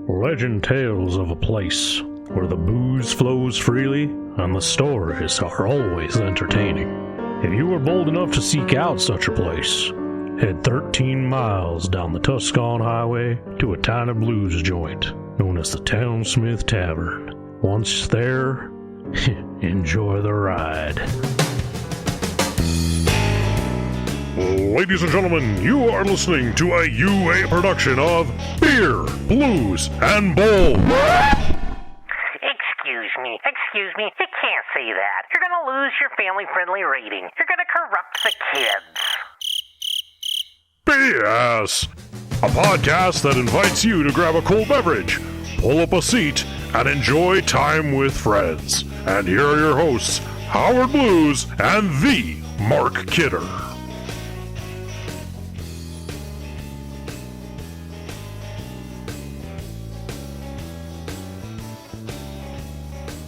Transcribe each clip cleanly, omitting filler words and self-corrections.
Legend tales of a place where the booze flows freely and the stories are always entertaining. If you are bold enough to seek out such a place, head 13 miles down the Tuscan Highway to a tiny blues joint known as the Townsmith Tavern. Once there, enjoy the ride. Ladies and gentlemen, you are listening to a UA production of Beer, Blues, and Bowl. Excuse me, you can't say that. You're gonna lose your family-friendly rating. You're gonna corrupt the kids. BS! A podcast that invites you to grab a cold beverage, pull up a seat, and enjoy time with friends. And here are your hosts, Howard Blues and the Mark Kidder.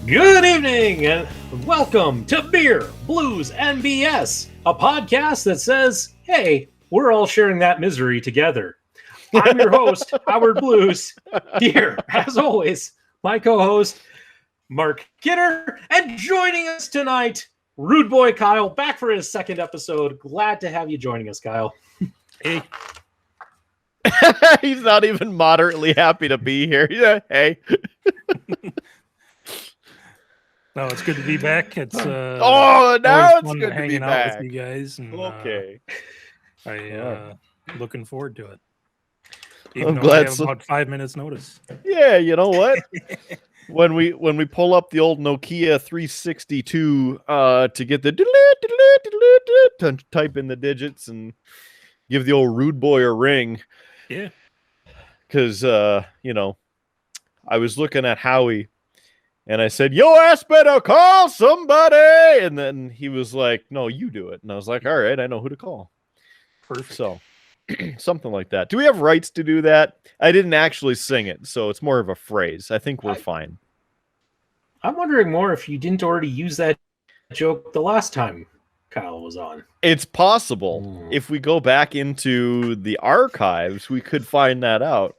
Good evening and welcome to Beer, Blues, and BS, a podcast that says, hey, we're all sharing that misery together. I'm your host, Howard Blues, here, as always, my co-host, Mark Kidder, and joining us tonight, Rudeboy Kyle, back for his second episode. Glad to have you joining us, Kyle. Hey. He's not even moderately happy to be here. Yeah, hey. No, it's good to be back. It's now it's fun good to hanging be out back with you guys. And, okay. Looking forward to it. Even I'm though glad I have about 5 minutes notice. Yeah, you know what? when we pull up the old Nokia 362 to get the to type in the digits and give the old rude boy a ring. Yeah. Because I was looking at Howie. And I said, your ass better call somebody. And then he was like, no, you do it. And I was like, all right, I know who to call. Perfect. So something like that. Do we have rights to do that? I didn't actually sing it, so it's more of a phrase. I think we're fine. I'm wondering more if you didn't already use that joke the last time Kyle was on. It's possible. If we go back into the archives, we could find that out.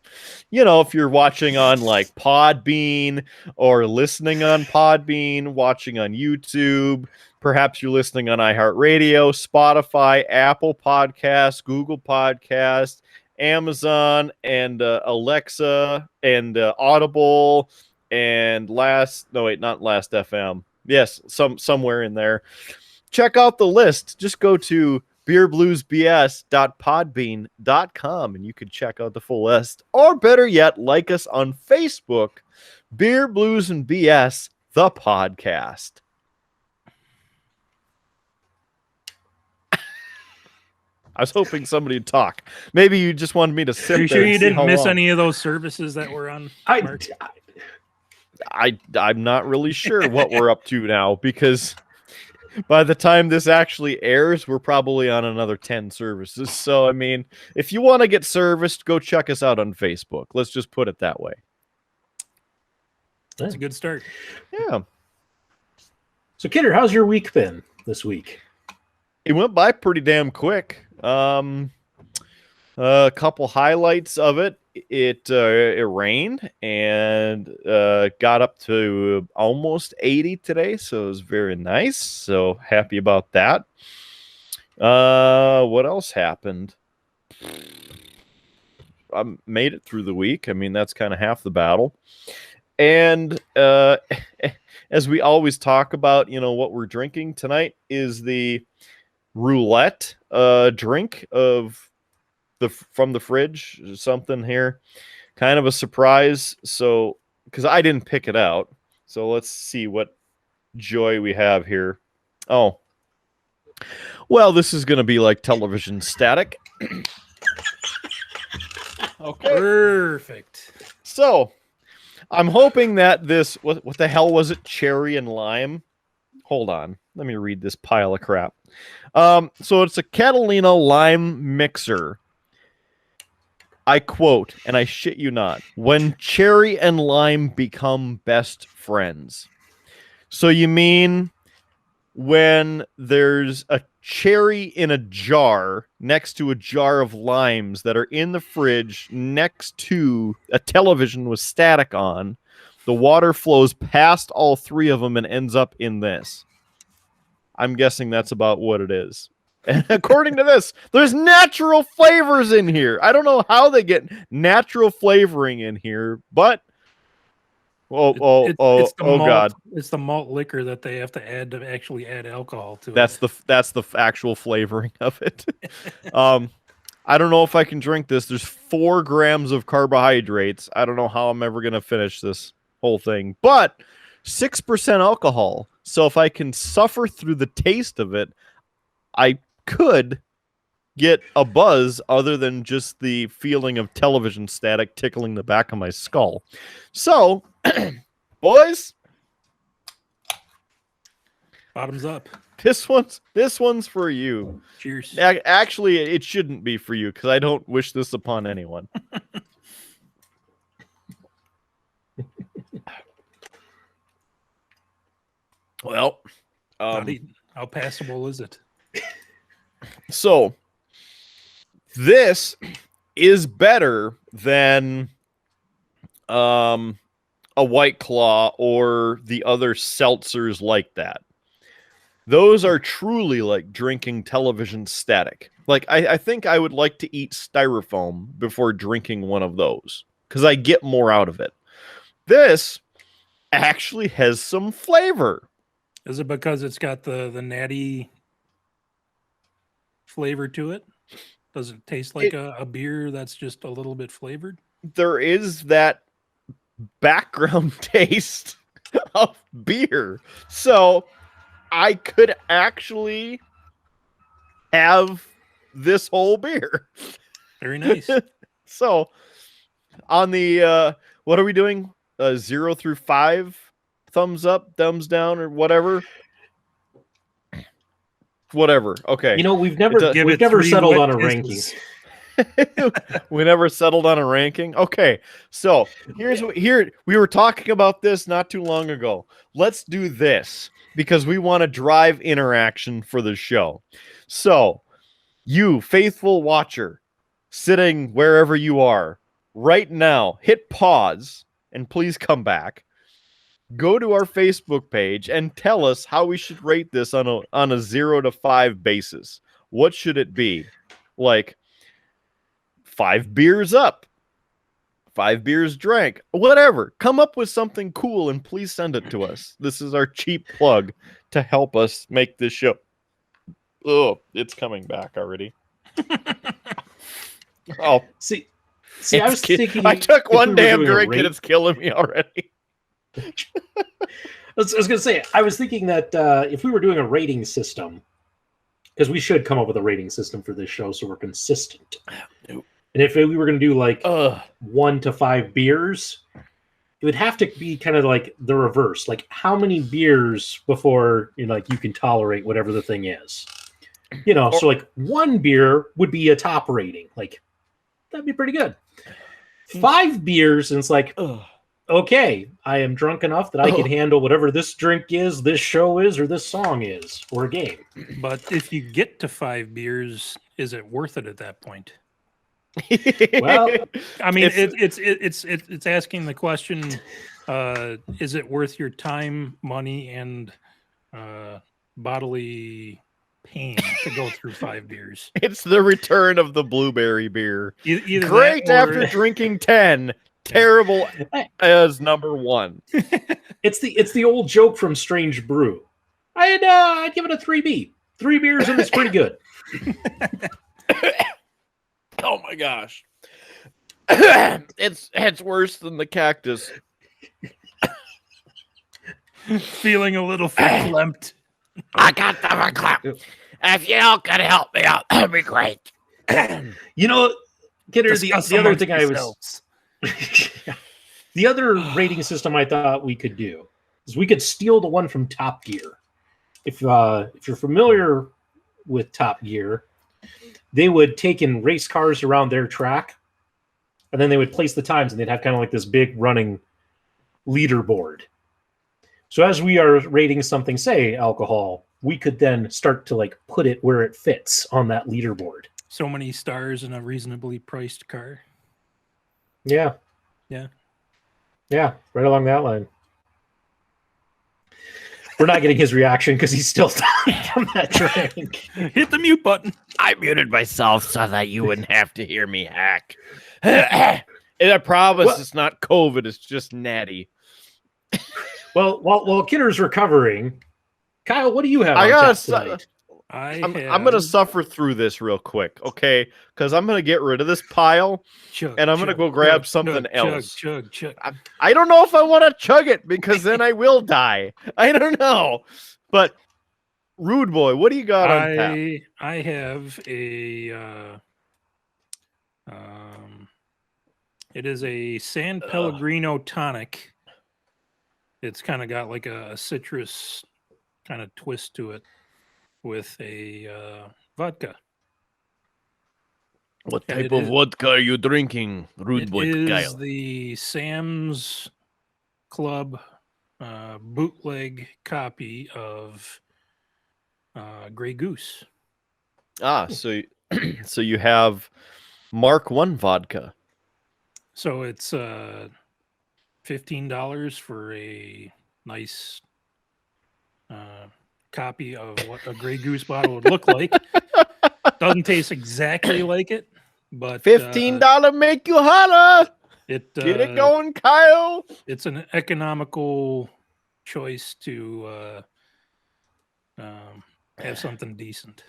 You know, if you're watching on like Podbean or listening on Podbean, watching on YouTube, perhaps you're listening on iHeartRadio, Spotify, Apple Podcasts, Google Podcasts, Amazon, and Alexa, and Audible, and not Last FM. Yes, somewhere in there. Check out the list. Just go to beerbluesbs.podbean.com and you can check out the full list. Or better yet, like us on Facebook, Beer, Blues, and BS, the podcast. I was hoping somebody would talk. Maybe you just wanted me to sit Are you there sure and you see didn't how miss long. any of those services that were on? Mark? I'm not really sure what we're up to now because by the time this actually airs, we're probably on another 10 services. So, I mean, if you want to get serviced, go check us out on Facebook. Let's just put it that way. That's a good start. Yeah. So, Kidder, how's your week been this week? It went by pretty damn quick. A couple highlights of it. It rained and got up to almost 80 today, so it was very nice. So happy about that. What else happened? I made it through the week. I mean, that's kind of half the battle. And as we always talk about, what we're drinking tonight is the roulette drink of from the fridge, something here, kind of a surprise. So, because I didn't pick it out, so let's see what joy we have here. Oh, well, this is going to be like television static. Okay, Perfect. so I'm hoping that this what the hell was it? Cherry and lime. Hold on, let me read this pile of crap. So it's a Catalina lime mixer. I quote, and I shit you not, when cherry and lime become best friends. So you mean when there's a cherry in a jar next to a jar of limes that are in the fridge next to a television with static on. The water flows past all three of them and ends up in this. I'm guessing that's about what it is. And according to this, there's natural flavors in here. I don't know how they get natural flavoring in here, but It's the oh malt, God. It's the malt liquor that they have to add to actually add alcohol to That's the actual flavoring of it. I don't know if I can drink this. There's 4 grams of carbohydrates. I don't know how I'm ever going to finish this whole thing, but 6% alcohol. So if I can suffer through the taste of it, I could get a buzz other than just the feeling of television static tickling the back of my skull. So, boys, Bottoms up. this one's for you. Cheers. Actually, it shouldn't be for you because I don't wish this upon anyone. Well, How passable is it? so this is better than a White Claw or the other seltzers like that. Those are truly like drinking television static. Like I think I would like to eat styrofoam before drinking one of those because I get more out of it. This actually has some flavor. Is it because it's got the natty flavor to it? Does it taste like a beer that's just a little bit flavored? There is that background taste of beer. So I could actually have this whole beer. Very nice. So on the what are we doing? 0 through 5 thumbs up, thumbs down, or whatever. Whatever. Okay. You know, we've never settled on a ranking. We never settled on a ranking. Okay, so here we were talking about this not too long ago. Let's do this because we want to drive interaction for the show. So, you faithful watcher, sitting wherever you are right now, hit pause and please come back. Go to our Facebook page and tell us how we should rate this on a 0 to 5 basis. What should it be? Like 5 beers up, 5 beers drank, whatever. Come up with something cool and please send it to us. This is our cheap plug to help us make this show. Oh, it's coming back already. Oh, see, I was thinking. I took one damn drink and it's killing me already. I was going to say, I was thinking that if we were doing a rating system, because we should come up with a rating system for this show so we're consistent. Nope. And if we were going to do like 1 to 5 beers, it would have to be kind of like the reverse. Like how many beers before you can tolerate whatever the thing is. So like 1 beer would be a top rating. Like that'd be pretty good. 5 beers and it's like, okay, I am drunk enough that I can handle whatever this drink is, this show is, or this song is, or a game. But if you get to 5 beers, is it worth it at that point? Well, I mean, it's asking the question: is it worth your time, money, and bodily pain to go through 5 beers? It's the return of the blueberry beer. Either great after drinking 10. Terrible as number 1. It's the old joke from Strange Brew. I'd give it a 3B. 3 beers and it's pretty good. Oh my gosh. It's worse than the cactus. Feeling a little verklempt. I got the verklempt. If you could help me out, that'd be great. Kidder, the other thing I was... The other rating system I thought we could do is we could steal the one from Top Gear. If you're familiar with Top Gear, they would take in race cars around their track, and then they would place the times, and they'd have kind of like this big running leaderboard. So as we are rating something, say alcohol we could then start to like put it where it fits on that leaderboard. So many stars in a reasonably priced car. Yeah. Yeah. Yeah, right along that line. We're not getting his reaction because he's still dying from that drink. Hit the mute button. I muted myself so that you wouldn't have to hear me hack. And I promise it's not COVID, it's just natty. Well, while Kidder's recovering, Kyle, what do you have I on gotta tap tonight? I'm going to suffer through this real quick, okay? Because I'm going to get rid of this pile, and I'm going to go grab something else. Chug. I don't know if I want to chug it, because then I will die. I don't know. But, Rude Boy, what do you got on tap? I have a... it is a San Pellegrino tonic. It's kind of got like a citrus kind of twist to it, with a vodka. What type of vodka are you drinking, Rudeboy Kyle? It is the Sam's Club bootleg copy of Grey Goose. So you have Mark 1 vodka. So it's $15 for a nice copy of what a Grey Goose bottle would look like. Doesn't taste exactly like it, but $15 make you holla. Get it going, Kyle. It's an economical choice to have something decent.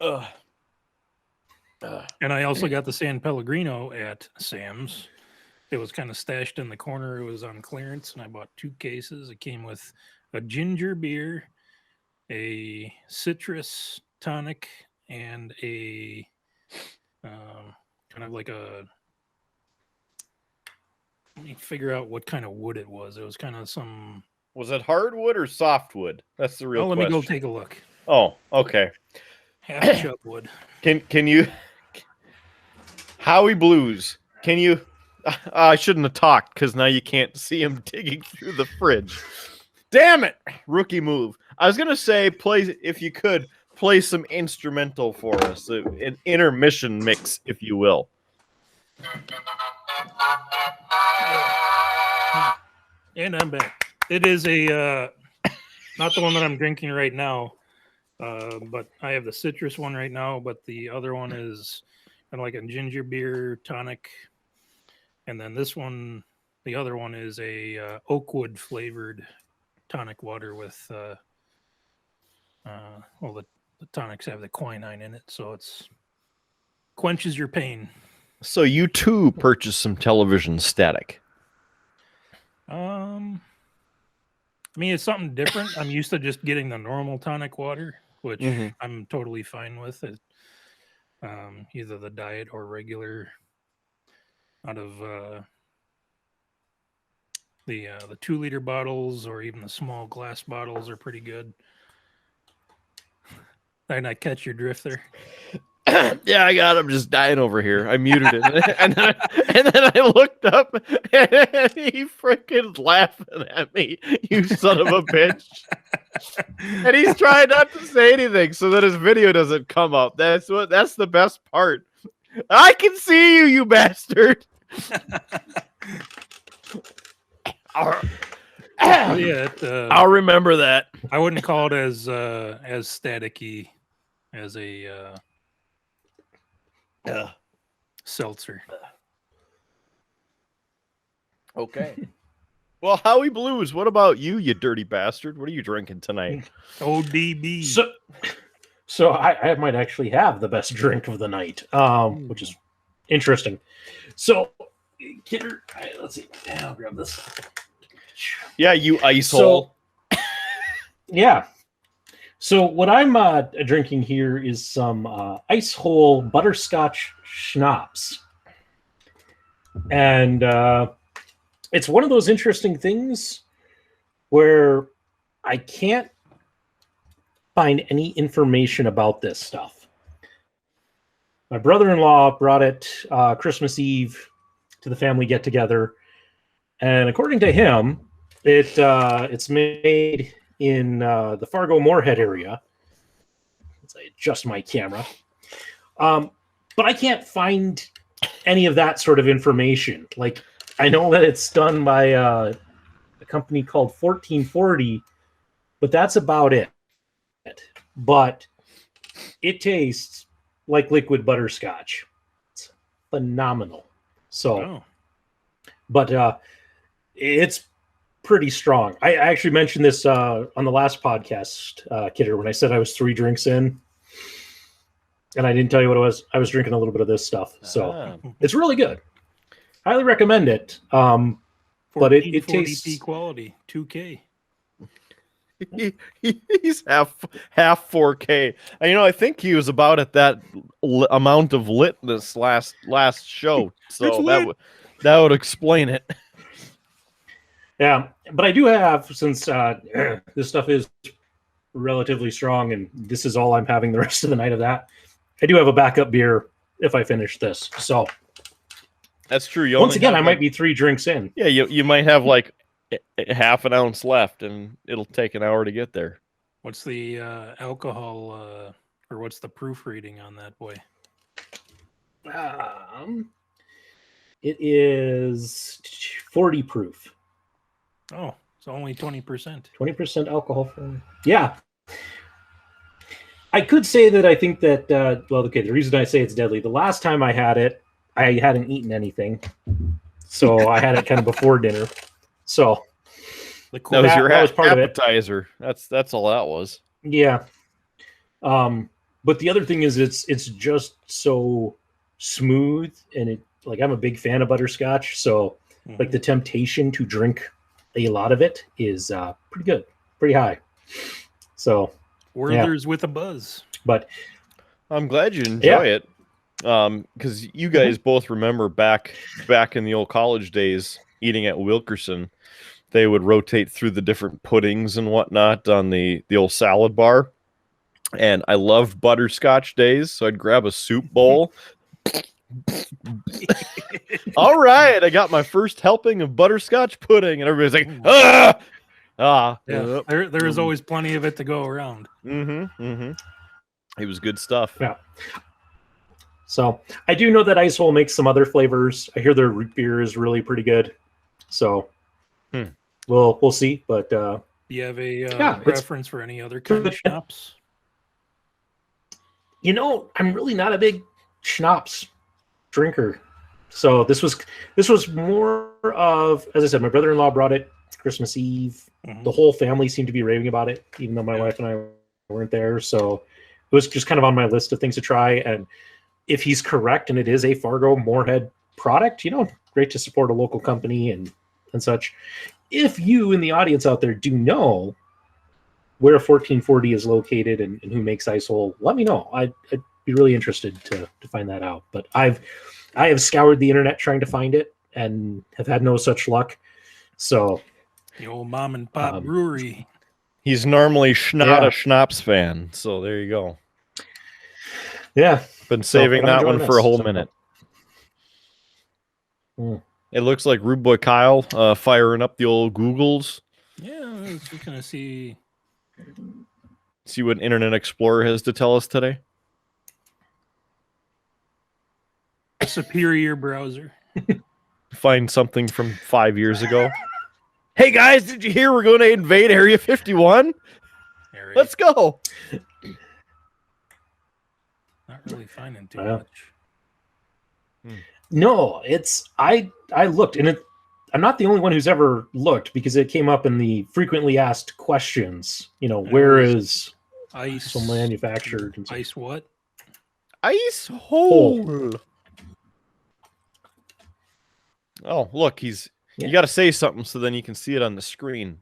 And I also got the San Pellegrino at Sam's. It was kind of stashed in the corner. It was on clearance, and I bought 2 cases. It came with a ginger beer, a citrus tonic, and a kind of like a... Let me figure out what kind of wood it was. It was kind of some... Was it hardwood or softwood? That's the real question. Let me go take a look. Oh, okay. Half chub wood. Can you... Howie Blues, can you... I shouldn't have talked, because now you can't see him digging through the fridge. Damn it! Rookie move. I was going to say, if you could, play some instrumental for us. An intermission mix, if you will. And I'm back. It is a... not the one that I'm drinking right now, but I have the citrus one right now, but the other one is kind of like a ginger beer tonic. And then this one, the other one is a oakwood flavored tonic water with, the tonics have the quinine in it, so it's quenches your pain. So you too purchased some television static. I mean, it's something different. I'm used to just getting the normal tonic water, which I'm totally fine with. It, either the diet or regular. Out of the 2-liter bottles or even the small glass bottles are pretty good. Did I catch your drift there? Yeah, I got him just dying over here. I muted it. and then I looked up and he freaking laughing at me. You son of a bitch. And he's trying not to say anything so that his video doesn't come up. That's the best part. I can see you, you bastard. I'll remember that. I wouldn't call it as staticky as a seltzer. Okay. Well, Howie Blues, what about you, you dirty bastard? What are you drinking tonight? ODB. So I might actually have the best drink of the night, which is interesting. So, Kidder, let's see. I'll grab this. Yeah, you ice hole. Yeah. So what I'm drinking here is some ice hole butterscotch schnapps. And it's one of those interesting things where I can't find any information about this stuff. My brother-in-law brought it Christmas Eve to the family get-together, and according to him, it's made in the Fargo-Moorhead area. Let's adjust my camera. But I can't find any of that sort of information. Like, I know that it's done by a company called 1440, but that's about it. But it tastes like liquid butterscotch. It's phenomenal. So, Oh. but it's pretty strong. I actually mentioned this on the last podcast, Kidder, when I said I was 3 drinks in. And I didn't tell you what it was. I was drinking a little bit of this stuff. So it's really good. Highly recommend it. But it tastes quality, 2K. He's half 4K. And, I think he was about at that amount of litness last show. So that would explain it. Yeah, but I do have, since this stuff is relatively strong, and this is all I'm having the rest of the night of that, I do have a backup beer if I finish this. So that's true. Once again, I might be 3 drinks in. Yeah, you might have like half an ounce left, and it'll take an hour to get there. What's the alcohol, or what's the proofreading on that boy? It is 40 proof. Oh, it's only 20%. 20% alcohol. Yeah. I could say that I think that, the reason I say it's deadly, the last time I had it, I hadn't eaten anything. So I had it kind of before dinner. So that was your part appetizer. That's all that was. Yeah. But the other thing is it's just so smooth, and I'm a big fan of butterscotch. So like the temptation to drink a lot of it is pretty good, pretty high. So Werther's with a buzz. But I'm glad you enjoy it. Because you guys both remember back in the old college days, eating at Wilkerson, they would rotate through the different puddings and whatnot on the old salad bar. And I loved butterscotch days, so I'd grab a soup bowl. All right, I got my first helping of butterscotch pudding, and everybody's like, ah. Yeah, there is always plenty of it to go around. It was good stuff. Yeah. So I do know that Icehole makes some other flavors. I hear their root beer is really pretty good. So we'll see. But do you have a preference for any other kind of schnapps? I'm really not a big schnapps drinker. So this was more of, as I said, my brother-in-law brought it Christmas Eve. The whole family seemed to be raving about it, even though my wife and I weren't there. So it was just kind of on my list of things to try. And if he's correct, and it is a Fargo-Moorhead product, great to support a local company and such. If you in the audience out there do know where 1440 is located and who makes Icehole, let me know. I'd be really interested to find that out. But I have scoured the internet trying to find it and have had no such luck. So the old mom and pop brewery. He's normally not a schnapps fan, so there you go. Yeah. Been saving that one for a whole minute. It looks like Rudeboy Kyle firing up the old Googles. Yeah, I was just going to see what Internet Explorer has to tell us today. A superior browser. Find something from 5 years ago. Hey guys, did you hear we're going to invade Area 51? Let's go. Not really finding too much. No, I looked, and I'm not the only one who's ever looked, because it came up in the frequently asked questions. Where is ice manufactured? And ice what? Ice hole. Oh, look, you got to say something so then you can see it on the screen.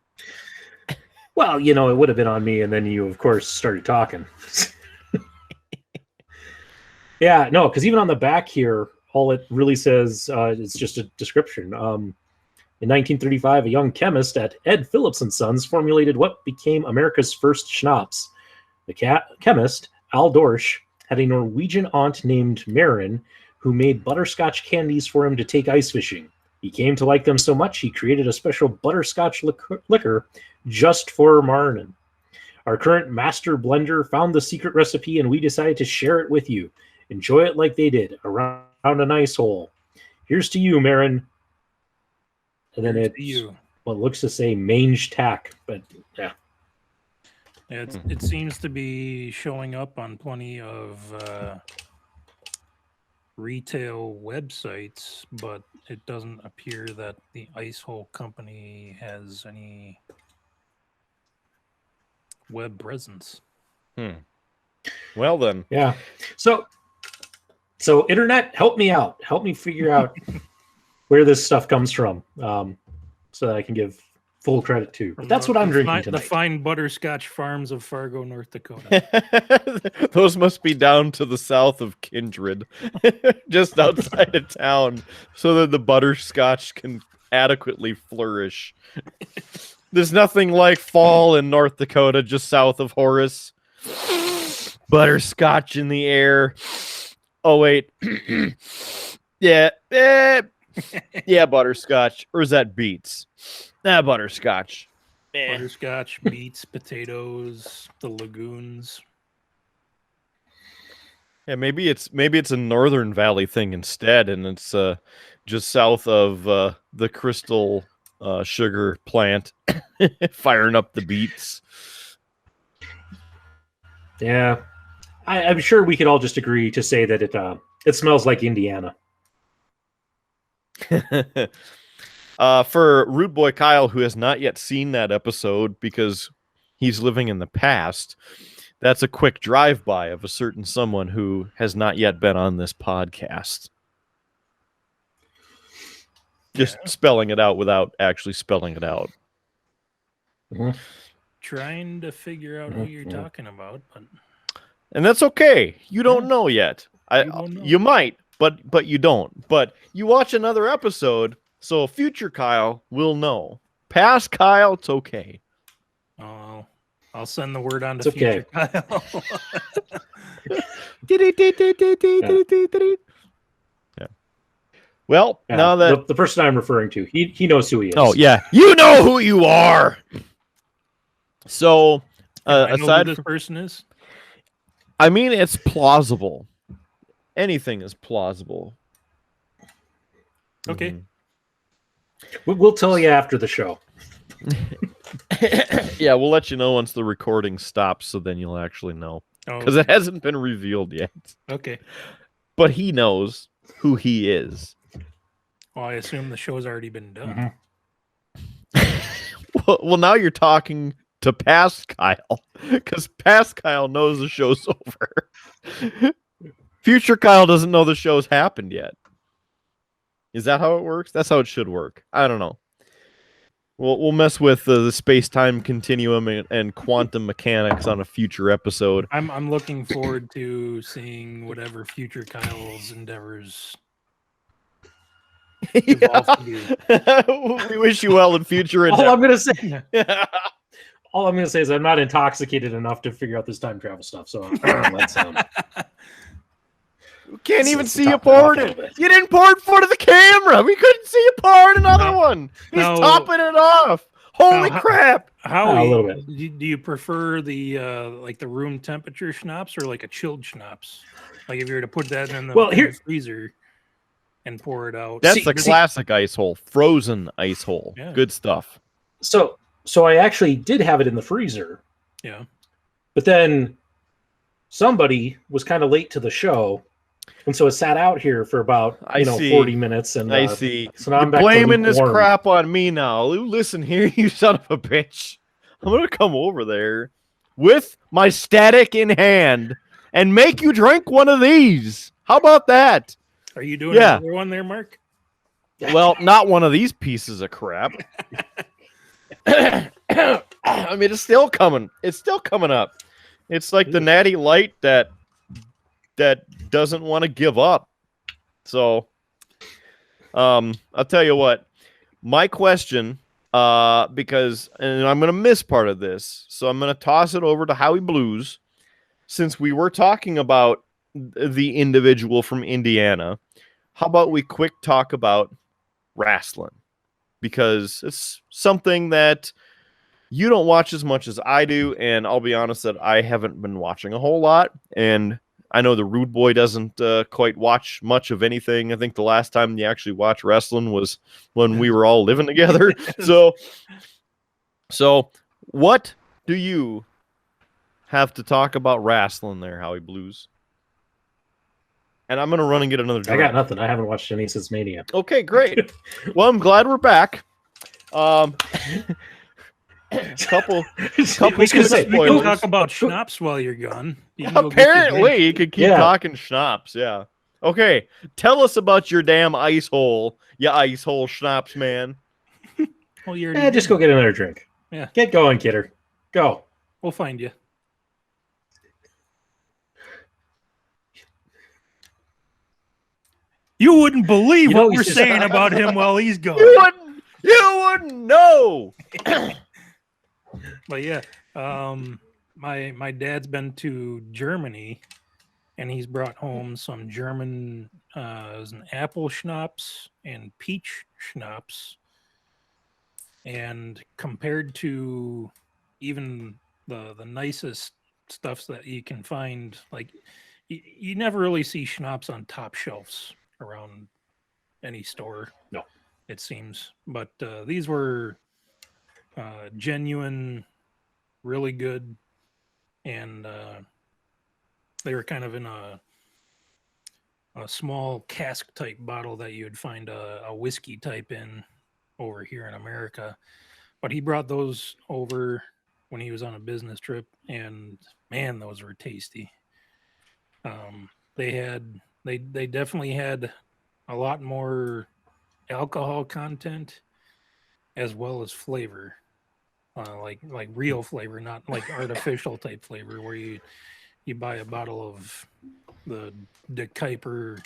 Well, it would have been on me, and then you, of course, started talking. Yeah, no, because even on the back here, all it really says is just a description. In 1935, a young chemist at Ed Phillips & Sons formulated what became America's first schnapps. The chemist, Al Dorsch, had a Norwegian aunt named Maren who made butterscotch candies for him to take ice fishing. He came to like them so much, he created a special butterscotch liquor just for Marnin. Our current master blender found the secret recipe, and we decided to share it with you. Enjoy it like they did, around an ice hole. Here's to you, Marin. And then it's what looks to say mange tack, but yeah. It seems to be showing up on plenty of retail websites, but it doesn't appear that the Ice Hole Company has any web presence. Well then. Yeah. So internet, help me out. Help me figure out where this stuff comes from, so that I can give full credit to. But that's what I'm drinking tonight. The fine butterscotch farms of Fargo, North Dakota. Those must be down to the south of Kindred, just outside of town, so that the butterscotch can adequately flourish. There's nothing like fall in North Dakota, just south of Horace. Butterscotch in the air. Oh, wait. Yeah, butterscotch. Or is that beets? Butterscotch. Butterscotch, beets, potatoes, the lagoons. Yeah, maybe it's a Northern Valley thing instead, and it's just south of the Crystal sugar plant, firing up the beets. Yeah, I'm sure we could all just agree to say that it smells like Indiana. For Rudeboy Kyle, who has not yet seen that episode because he's living in the past, that's a quick drive-by of a certain someone who has not yet been on this podcast. Just spelling it out without actually spelling it out. Mm-hmm. Trying to figure out who you're talking about, and that's okay. You don't know yet. You might, but you don't. But you watch another episode, so future Kyle will know. Past Kyle, it's okay. Oh, I'll send the word on to future Kyle. Yeah. Well, now that the person I'm referring to, he knows who he is. Oh yeah, you know who you are. So, aside from this person is, I mean, it's plausible. Anything is plausible. Okay. We'll tell you after the show. Yeah, we'll let you know once the recording stops, so then you'll actually know. Because it hasn't been revealed yet. Okay. But he knows who he is. Well, I assume the show's already been done. Well, now you're talking to past Kyle, because past Kyle knows the show's over. Future Kyle doesn't know the show's happened yet. Is that how it works? That's how it should work. I don't know. We'll mess with the space-time continuum and quantum mechanics on a future episode. I'm looking forward to seeing whatever future Kyle's endeavors evolve to be. We wish you well in future endeavors. All I'm gonna say. All I'm going to say is I'm not intoxicated enough to figure out this time travel stuff. So let's can't even see you pouring it. You didn't pour it for the camera. We couldn't see you pouring another one. He's topping it off. Holy crap! How a little bit. Do you prefer the like the room temperature schnapps or like a chilled schnapps? Like if you were to put that in the freezer and pour it out. That's the classic ice hole, frozen ice hole. Yeah. Good stuff. So I actually did have it in the freezer. Yeah. But then somebody was kind of late to the show. And so it sat out here for about 40 minutes. And I see. So now I'm back blaming this crap on me now. Listen here, you son of a bitch. I'm going to come over there with my static in hand and make you drink one of these. How about that? Are you doing another one there, Mark? Well, not one of these pieces of crap. I mean, it's still coming. It's still coming up. It's like the natty light that doesn't want to give up. So, I'll tell you what. My question, because and I'm going to miss part of this, so I'm going to toss it over to Howie Blues, since we were talking about the individual from Indiana. How about we quick talk about wrestling, because it's something that you don't watch as much as I do, and I'll be honest that I haven't been watching a whole lot, and I know the Rude Boy doesn't quite watch much of anything. I think the last time he actually watched wrestling was when we were all living together. So what do you have to talk about wrestling there, Howie Blues? And I'm going to run and get another drink. I got nothing. I haven't watched any since Mania. Okay, great. Well, I'm glad we're back. Couple We can talk about Schnapps while you're gone. You can go get your Apparently, drink. you could keep talking Schnapps. Yeah. Okay. Tell us about your damn ice hole. You ice hole Schnapps, man. Well, you're Just go get another drink. Yeah. Get going, kidder. Go. We'll find you. You wouldn't believe You know, what he's we're just- saying about him while he's gone. You wouldn't know. But yeah, my dad's been to Germany, and he's brought home some German, it was an apple schnapps and peach schnapps, and compared to even the nicest stuffs that you can find, like you never really see schnapps on top shelves around any store. No, it seems, but these were genuine, really good, and they were kind of in a small cask type bottle that you would find a whiskey type in over here in America. But he brought those over when he was on a business trip, and man, those were tasty. They definitely had a lot more alcohol content as well as flavor. Like real flavor, not like artificial type flavor where you buy a bottle of the De Kuyper,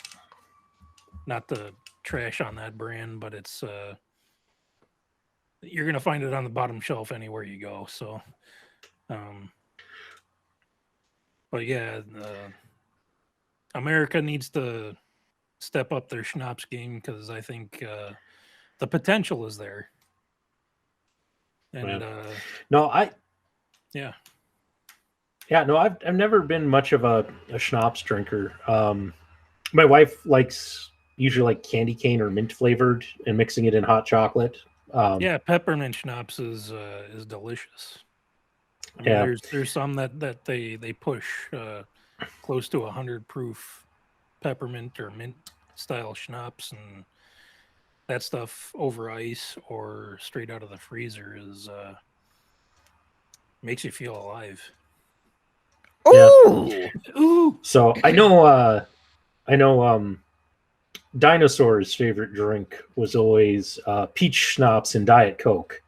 not the trash on that brand, but it's you're gonna find it on the bottom shelf anywhere you go. So, but yeah, America needs to step up their schnapps game, because I think the potential is there. And no, yeah, no, I've never been much of a schnapps drinker. My wife likes usually like candy cane or mint flavored and mixing it in hot chocolate. Yeah, peppermint schnapps is delicious. I mean, Yeah. there's some that they push close to 100 proof peppermint or mint style schnapps, and that stuff over ice or straight out of the freezer is makes you feel alive. Yeah. Ooh. So I know Dinosaur's favorite drink was always peach schnapps and Diet Coke,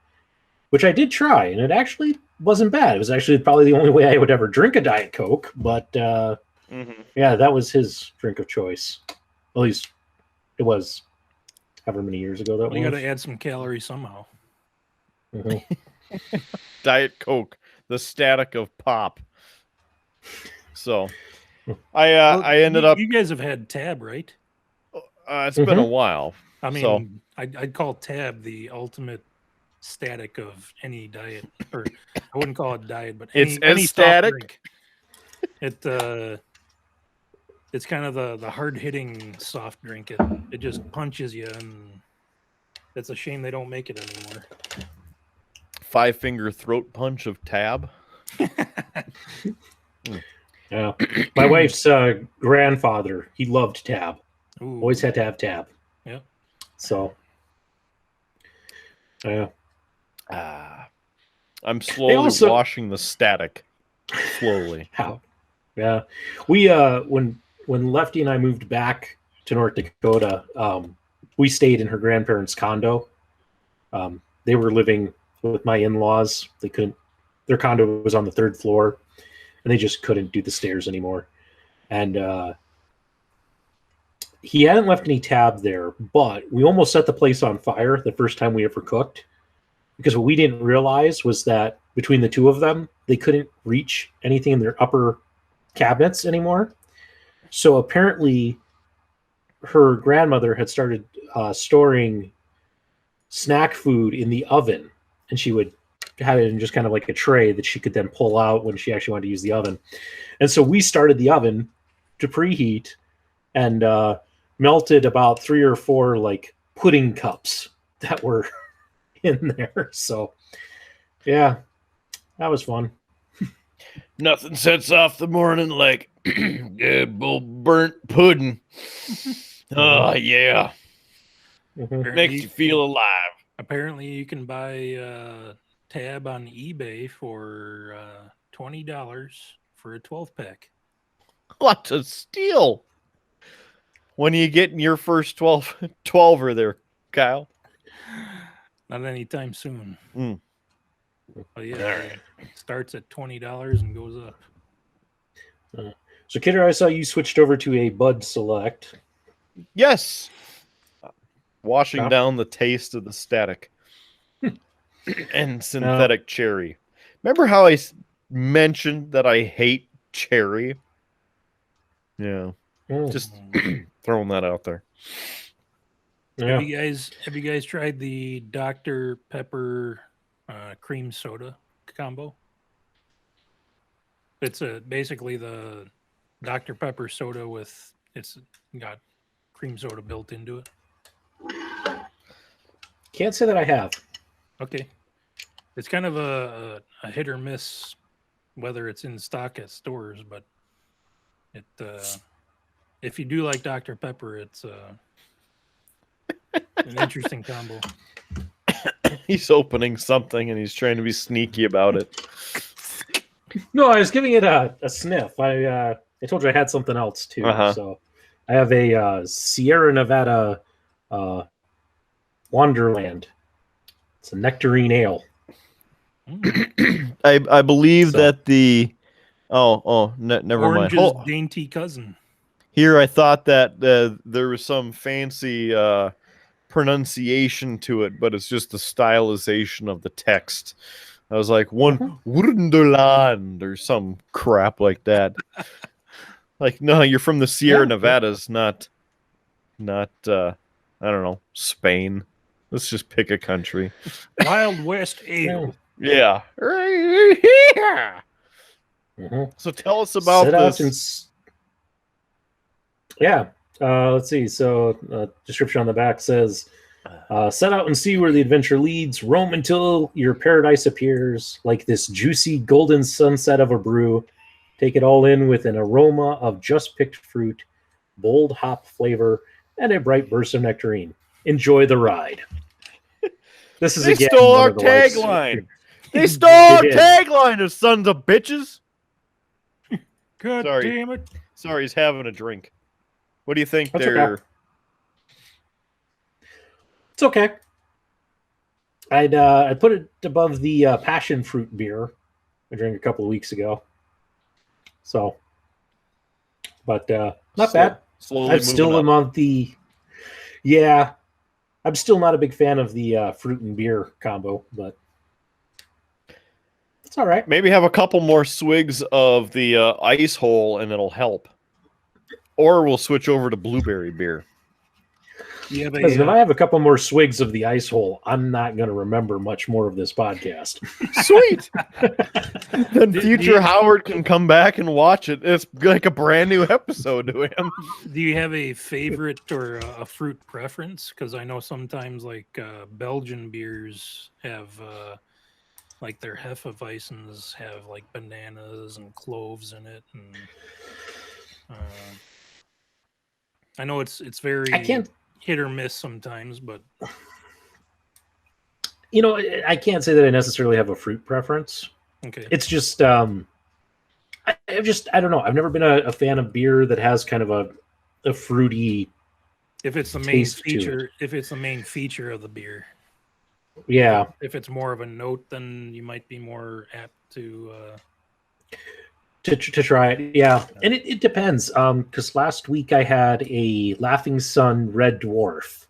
which I did try, and it actually wasn't bad. It was actually probably the only way I would ever drink a Diet Coke, but yeah, that was his drink of choice. At least it was however many years ago that You was. got to add some calories somehow. Mhm. Diet Coke, the static of pop. So I ended up. You guys have had Tab, right? It's been a while. I mean, So- I'd call Tab the ultimate static of any diet, or I wouldn't call it diet, but It's any soft static? drink. It's kind of the hard hitting soft drink. It just punches you, and it's a shame they don't make it anymore. 5-finger throat punch of Tab. Yeah, my wife's grandfather, he loved Tab. Ooh. Always had to have Tab. Yep. So, yeah. I'm slowly also- washing the static. Slowly. How? Yeah, we when Lefty and I moved back to North Dakota, we stayed in her grandparents' condo. They were living with my in-laws. They couldn't. Their condo was on the 3rd floor, and they just couldn't do the stairs anymore. And he hadn't left any Tab there, but we almost set the place on fire the first time we ever cooked, because what we didn't realize was that between the two of them, they couldn't reach anything in their upper cabinets anymore. So apparently her grandmother had started storing snack food in the oven, and she would have it in just kind of like a tray that she could then pull out when she actually wanted to use the oven. And so we started the oven to preheat and melted about 3 or 4 like pudding cups that were in there. So yeah, that was fun. Nothing sets off the morning like good old burnt pudding. Oh yeah, Mhm. makes you feel alive. Apparently, you can buy a tab on eBay for $20 for a 12-pack. What a steal! When are you getting your first 12er there, Kyle? Not anytime soon. Mm. But yeah, it starts at $20 and goes up. So Kidder, I saw you switched over to a Bud Select. Yes. Washing Yeah. down the taste of the static and synthetic cherry. Remember how I mentioned that I hate cherry? Yeah, Mm. just throwing that out there. Yeah. Have you guys tried the Dr. Pepper cream soda combo? It's basically the Dr. Pepper soda with it's got cream soda built into it. Can't say that I have. Okay. It's kind of a hit or miss whether it's in stock at stores, but it if you do like Dr. Pepper, it's an interesting combo. He's opening something and he's trying to be sneaky about it. No, I was giving it a sniff. I told you I had something else too. Uh-huh. So I have a Sierra Nevada Wonderland. It's a nectarine ale. I believe So- that the never Orange's mind. dainty cousin. Here I thought that there was some fancy pronunciation to it, but it's just the stylization of the text. I was like, one Wonderland or some crap like that. Like, no, you're from the Sierra Nevadas, not I don't know, Spain. Let's just pick a country. Wild West Ale. Yeah. Yeah. Mhm. So tell us about Set out this. Yeah. Let's see. So, description on the back says, set out and see where the adventure leads. Roam until your paradise appears, like this juicy golden sunset of a brew. Take it all in with an aroma of just picked fruit, bold hop flavor, and a bright burst of nectarine. Enjoy the ride. This is They again stole one our of the likes- tagline. They stole our did. tagline, the sons of bitches. God Sorry. damn it. Sorry, he's having a drink. What do you think That's they're... okay. It's okay. I'd put it above the passion fruit beer I drank a couple of weeks ago. So, but not bad. Slowly I'm still moving up. on the. Yeah, I'm still not a big fan of the fruit and beer combo, but it's all right. Maybe have a couple more swigs of the ice hole and it'll help. Or we'll switch over to blueberry beer. Yeah, but Listen, if I have a couple more swigs of the ice hole, I'm not going to remember much more of this podcast. Sweet. Then Do future you- Howard can come back and watch it. It's like a brand new episode to him. do you have a favorite or a fruit preference? Because I know sometimes like Belgian beers have like their Hefeweizens have like bananas and cloves in it, and I know it's very I can't, hit or miss sometimes, but I can't say that I necessarily have a fruit preference. okay. It's just, I don't know. I've never been a fan of beer that has kind of a fruity. If it's the main taste to feature, if it's the main feature of the beer, Yeah, if it's more of a note, then you might be more apt to. to try it. Yeah, and it depends. Because last week I had a Laughing Sun Red Dwarf.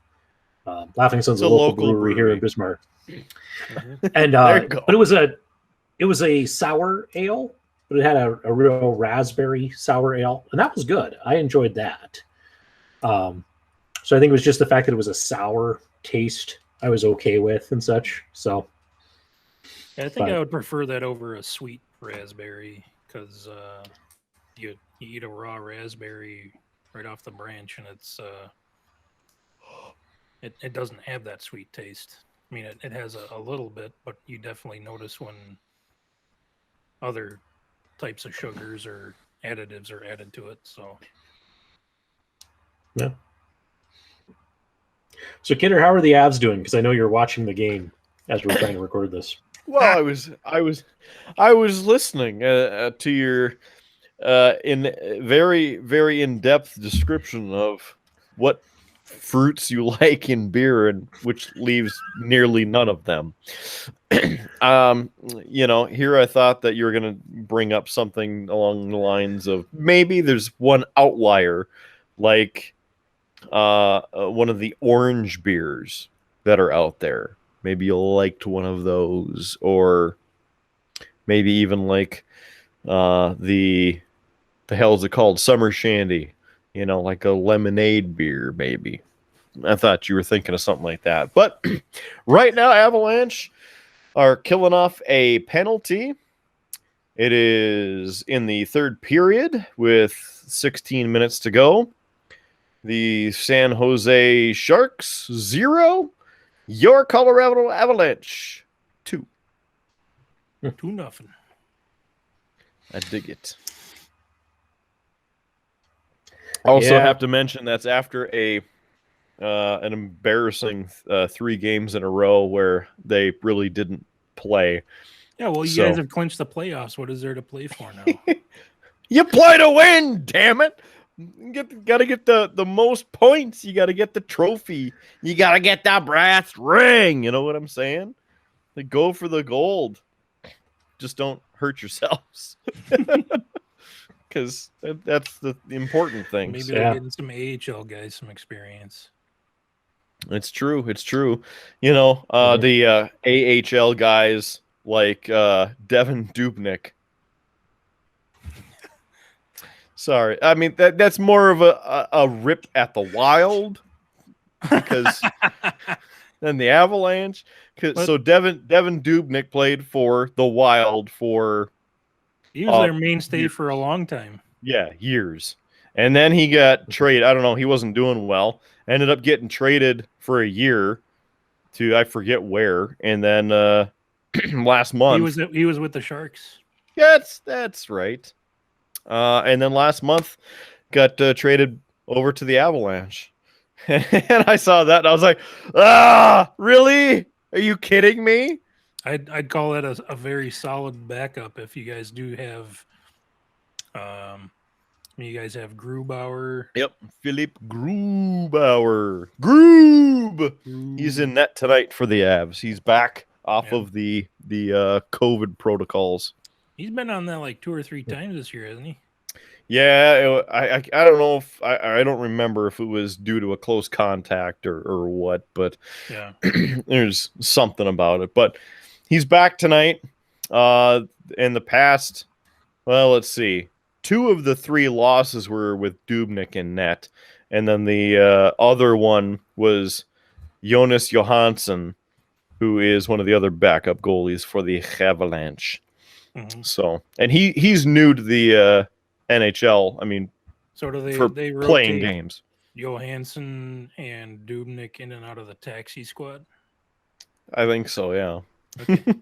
Laughing Sun's It's a local brewery here in Bismarck, and There you go. but it was a sour ale, but it had a real raspberry sour ale, and that was good. I enjoyed that. So I think it was just the fact that it was a sour taste I was okay with and such. So I think But- I would prefer that over a sweet raspberry because you eat a raw raspberry right off the branch and it doesn't have that sweet taste. I mean, it has a little bit, but you definitely notice when other types of sugars or additives are added to it. So yeah. So Kidder, how are the Avs doing? Because I know you're watching the game as we're trying to record this. Well, I was listening to your in very very in depth description of what fruits you like in beer, and which leaves nearly none of them. Here I thought that you were going to bring up something along the lines of maybe there's one outlier, like one of the orange beers that are out there. Maybe you liked one of those, or maybe even like the hell is it called? Summer Shandy. Like a lemonade beer, maybe. I thought you were thinking of something like that. But right now, Avalanche are killing off a penalty. It is in the third period with 16 minutes to go. The San Jose Sharks 0. Your Colorado Avalanche 2. 2-0. I dig it. Also Yeah. have to mention that's after an embarrassing 3 games in a row where they really didn't play. Yeah, well, you So- guys have clinched the playoffs. What is there to play for now? You play to win, damn it! Got to get the most points. You got to get the trophy. You got to get that brass ring. You know what I'm saying? Like, go for the gold. Just don't hurt yourselves. Because that's the important thing. Maybe Yeah. they're getting some AHL guys some experience. It's true. It's true. The AHL guys like Devin Dubnyk. Sorry, I mean that's more of a rip at the Wild because than the Avalanche. But- So Devin Dubnyk played for the Wild for He was their mainstay for a long time. years, and then he got traded. I don't know. He wasn't doing well. Ended up getting traded for a year to I forget where, and then last month He was with the Sharks. that's right. And then last month got traded over to the Avalanche. And I saw that and I was like, really? Are you kidding me? I'd call that a very solid backup if you guys do have you guys have Grubauer. Yep. Philippe Grubauer. Groob. He's in net tonight for the Avs. He's back off of the COVID protocols. He's been on that like 2 or 3 times this year, hasn't he? Yeah, I don't know if I don't remember if it was due to a close contact or what, but Yeah. there's something about it. But he's back tonight. In the past, well, let's see. 2 of the 3 losses were with Dubnyk in net, and then the other one was Jonas Johansson, who is one of the other backup goalies for the Avalanche. Mhm. So, and he's new to the NHL. I mean, So do for they playing rotate games. Johansson and Dubnyk in and out of the taxi squad? I think so. Yeah. Okay.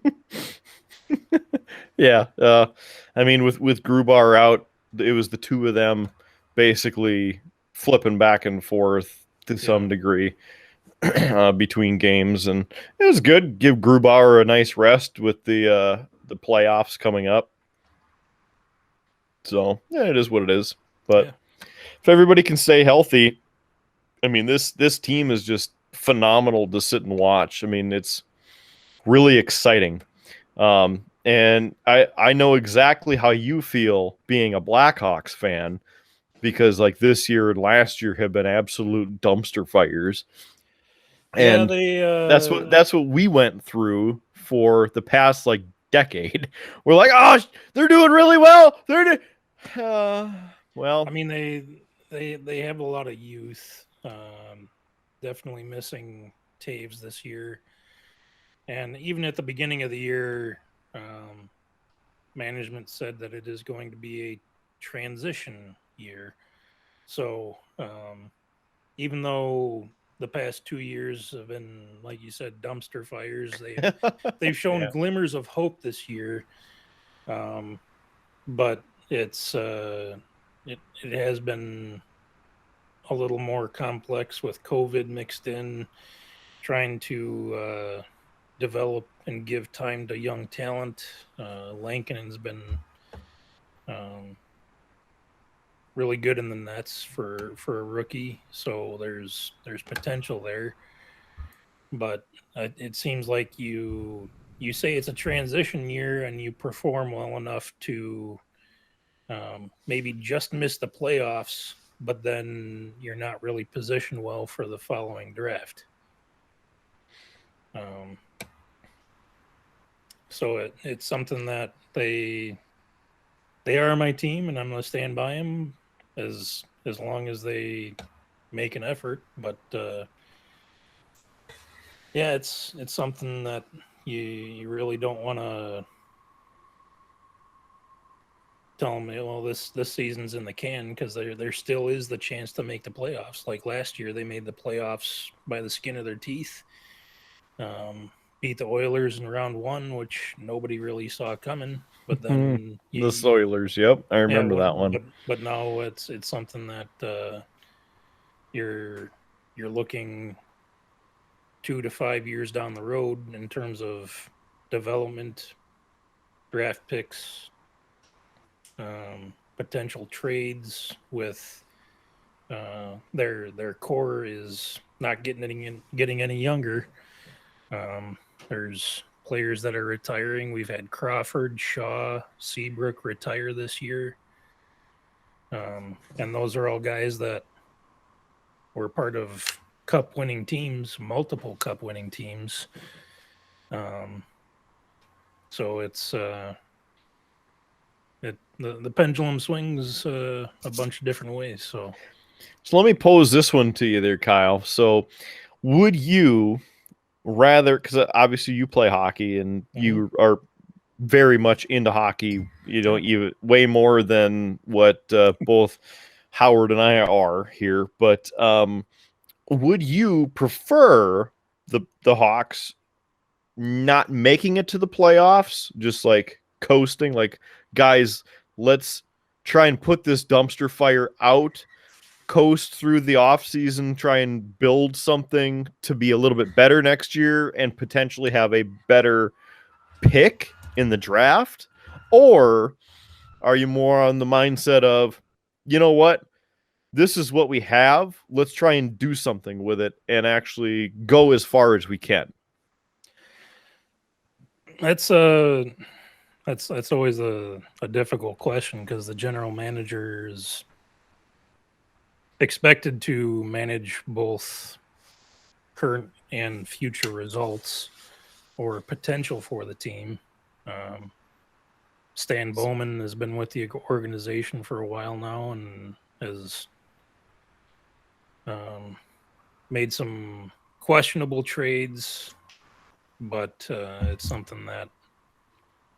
Yeah. I mean, with Grubauer out, it was the 2 of them basically flipping back and forth to some degree between games, and it was good. Give Grubauer a nice rest with the playoffs coming up. So yeah, it is what it is. But Yeah. if everybody can stay healthy, I mean, this team is just phenomenal to sit and watch. I mean, it's really exciting. And I know exactly how you feel being a Blackhawks fan, because like this year and last year have been absolute dumpster fires. And that's what we went through for the past like decade. We're like, oh, they're doing really well. Well, I mean they have a lot of youth. Definitely missing Taves this year. And even at the beginning of the year, management said that it is going to be a transition year. So even though the past 2 years have been, like you said, dumpster fires, they've shown Yeah. glimmers of hope this year. But it has been a little more complex with COVID mixed in, trying to develop and give time to young talent. Lankinen's been really good in the nets for a rookie, so there's potential there. But it seems like you say it's a transition year and you perform well enough to maybe just miss the playoffs, but then you're not really positioned well for the following draft. So it's something that they are my team, and I'm going to stand by them as long as they make an effort. But yeah, it's something that you really don't want to tell them, well, this season's in the can, because there still is the chance to make the playoffs. Like last year, they made the playoffs by the skin of their teeth. Beat the Oilers in round one, which nobody really saw coming. But then The Oilers, yep, I remember that one. But now it's something that you're looking 2 to 5 years down the road in terms of development, draft picks, potential trades with their core is not getting any younger. There's players that are retiring. We've had Crawford, Shaw, Seabrook retire this year. And those are all guys that were part of cup-winning teams, multiple cup-winning teams. So it's the pendulum swings a bunch of different ways. So let me pose this one to you there, Kyle. So would you rather, because obviously you play hockey and you are very much into hockey, you way more than what both Howard and I are here, but would you prefer the Hawks not making it to the playoffs, just like coasting, like, guys, let's try and put this dumpster fire out, coast through the offseason, try and build something to be a little bit better next year and potentially have a better pick in the draft? Or are you more on the mindset of, you know what, this is what we have, let's try and do something with it and actually go as far as we can? That's always a difficult question, because the general manager is expected to manage both current and future results or potential for the team. Stan Bowman has been with the organization for a while now and has made some questionable trades, but it's something that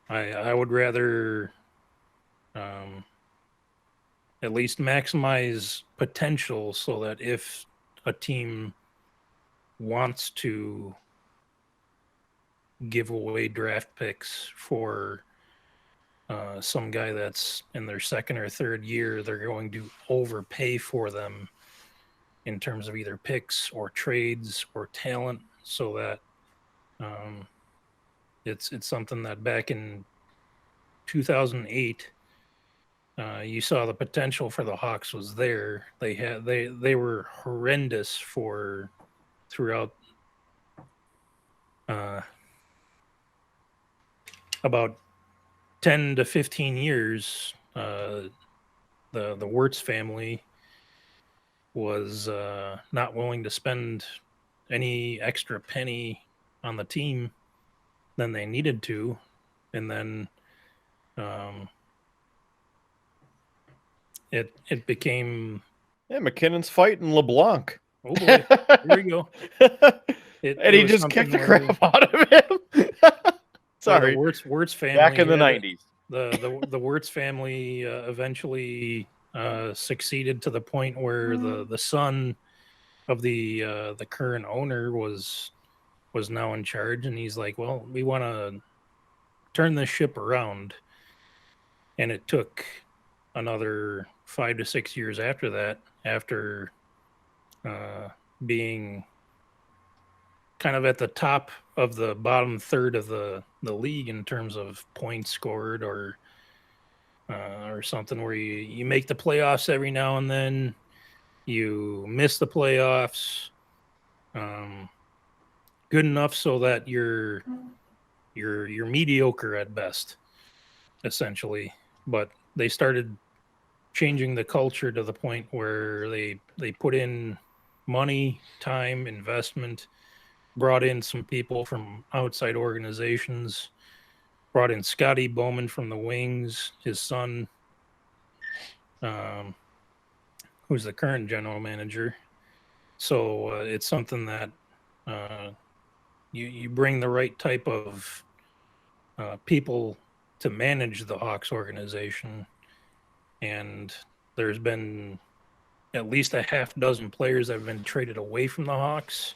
I would rather at least maximize potential, so that if a team wants to give away draft picks for some guy that's in their second or third year, they're going to overpay for them in terms of either picks or trades or talent, so that it's something that back in 2008, you saw the potential for the Hawks was there. They were horrendous throughout about 10 to 15 years. The Wirtz family was not willing to spend any extra penny on the team than they needed to, and then it became McKinnon's fighting LeBlanc. Oh boy, here we go. And he was just something kicked the where crap out of him. Sorry. the Wirtz family Back in the had 90s. the Wirtz family eventually succeeded to the point where the son of the current owner was now in charge, and he's like, well, we want to turn this ship around. And it took another 5 to 6 years after that, after being kind of at the top of the bottom third of the league in terms of points scored, or something where you make the playoffs every now and then, you miss the playoffs, good enough so that you're mediocre at best, essentially. But they started changing the culture to the point where they put in money, time, investment, brought in some people from outside organizations, brought in Scotty Bowman from the Wings, his son, who's the current general manager. So it's something that you bring the right type of people to manage the Hawks organization. And there's been at least a half dozen players that have been traded away from the Hawks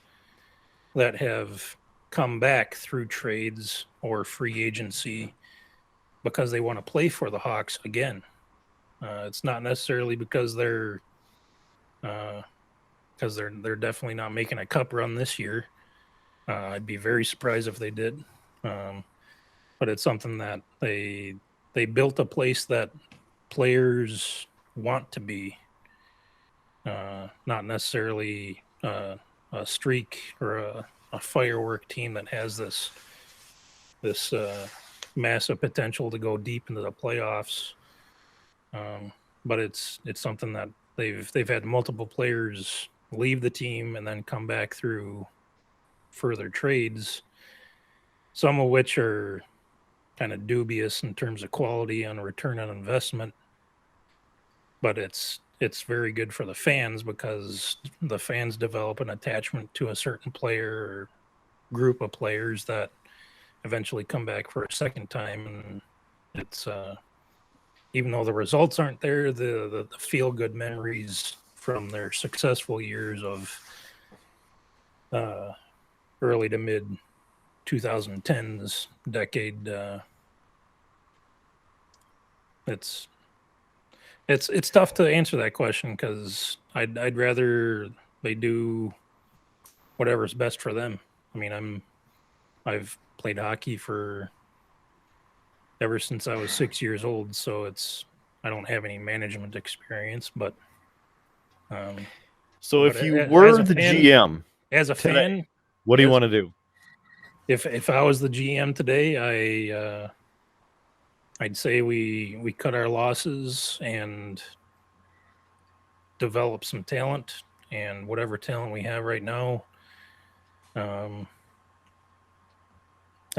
that have come back through trades or free agency because they want to play for the Hawks again. It's not necessarily because they're definitely not making a cup run this year. I'd be very surprised if they did. But it's something that they built a place that players want to be, not necessarily a streak or a firework team that has this massive potential to go deep into the playoffs. But it's something that they've had multiple players leave the team and then come back through further trades, some of which are kind of dubious in terms of quality and return on investment. But it's very good for the fans because the fans develop an attachment to a certain player or group of players that eventually come back for a second time. And it's even though the results aren't there, the feel good memories from their successful years of early to mid 2010s decade, it's tough to answer that question because I'd rather they do whatever's best for them. I mean, I've played hockey for ever since I was 6 years old, so I don't have any management experience, but so but if you as were a the fan- GM as a today, fan, what do you as- want to do? if I was the GM today, I'd say we cut our losses and develop some talent, and whatever talent we have right now. I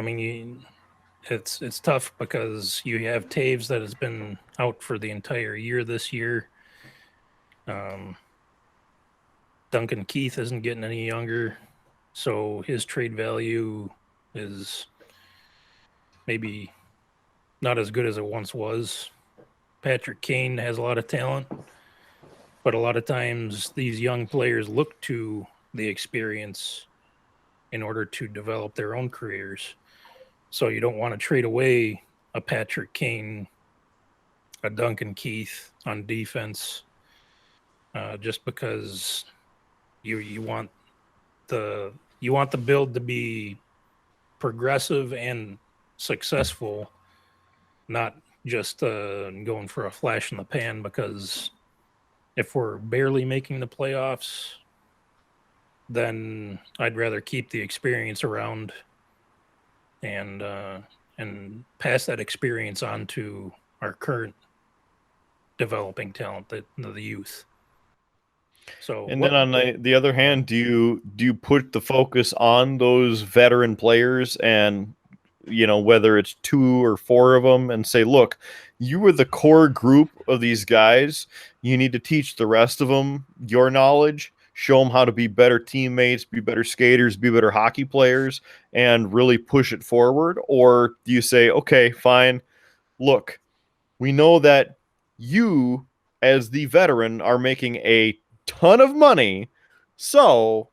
mean, it's tough because you have Taves that has been out for the entire year this year. Duncan Keith isn't getting any younger, so his trade value is maybe not as good as it once was. Patrick Kane has a lot of talent, but a lot of times these young players look to the experience in order to develop their own careers. So you don't want to trade away a Patrick Kane, a Duncan Keith on defense, just because you want the build to be progressive and successful, not just going for a flash in the pan. Because if we're barely making the playoffs, then I'd rather keep the experience around and pass that experience on to our current developing talent, the youth. So, And then on the other hand, do you put the focus on those veteran players, and whether it's 2 or 4 of them, and say, look, you were the core group of these guys. You need to teach the rest of them your knowledge show them how to be better teammates, be better skaters, be better hockey players, and really push it forward? Or do you say, okay, fine, look, we know that you, as the veteran, are making a ton of money, so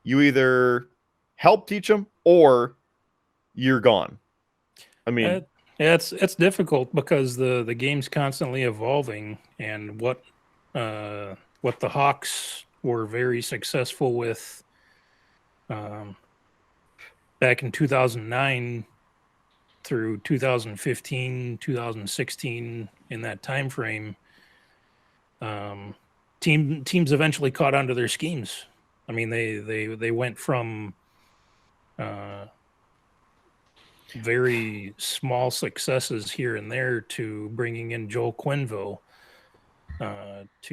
you either help teach them or you're gone? I mean, Yeah, it's difficult because the game's constantly evolving, and what the Hawks were very successful with back in 2009 through 2015, 2016, in that time frame, teams eventually caught on to their schemes. I mean, they went from very small successes here and there to bringing in Joel Quenneville.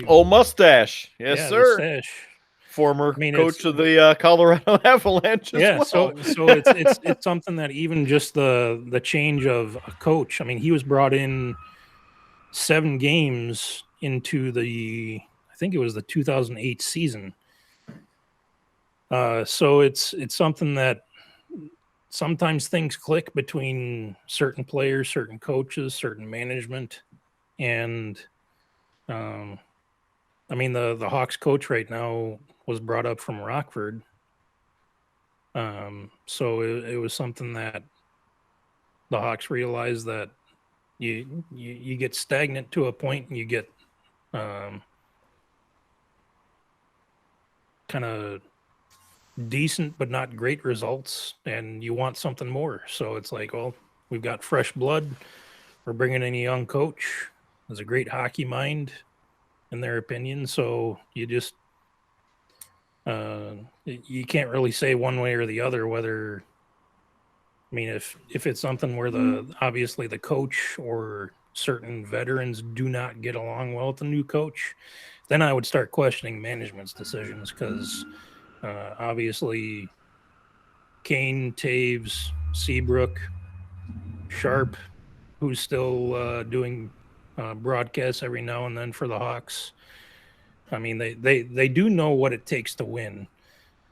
Mustache. Yes, yeah, sir. Mustache. Former I mean, coach of the Colorado Avalanche as Yeah, well. so it's something that even just the change of a coach. I mean, he was brought in 7 games into I think it was the 2008 season. So it's something that sometimes things click between certain players, certain coaches, certain management, and I mean the Hawks coach right now was brought up from Rockford. So it was something that the Hawks realized that you get stagnant to a point, and you get kind of decent but not great results, and you want something more. So it's like, well, we've got fresh blood. We're bringing in a young coach. There's a great hockey mind, in their opinion. So you just you can't really say one way or the other whether. I mean, if it's something where obviously the coach or certain veterans do not get along well with the new coach, then I would start questioning management's decisions, because obviously Kane, Taves, Seabrook, Sharp, who's still doing broadcasts every now and then for the Hawks. I mean, they do know what it takes to win,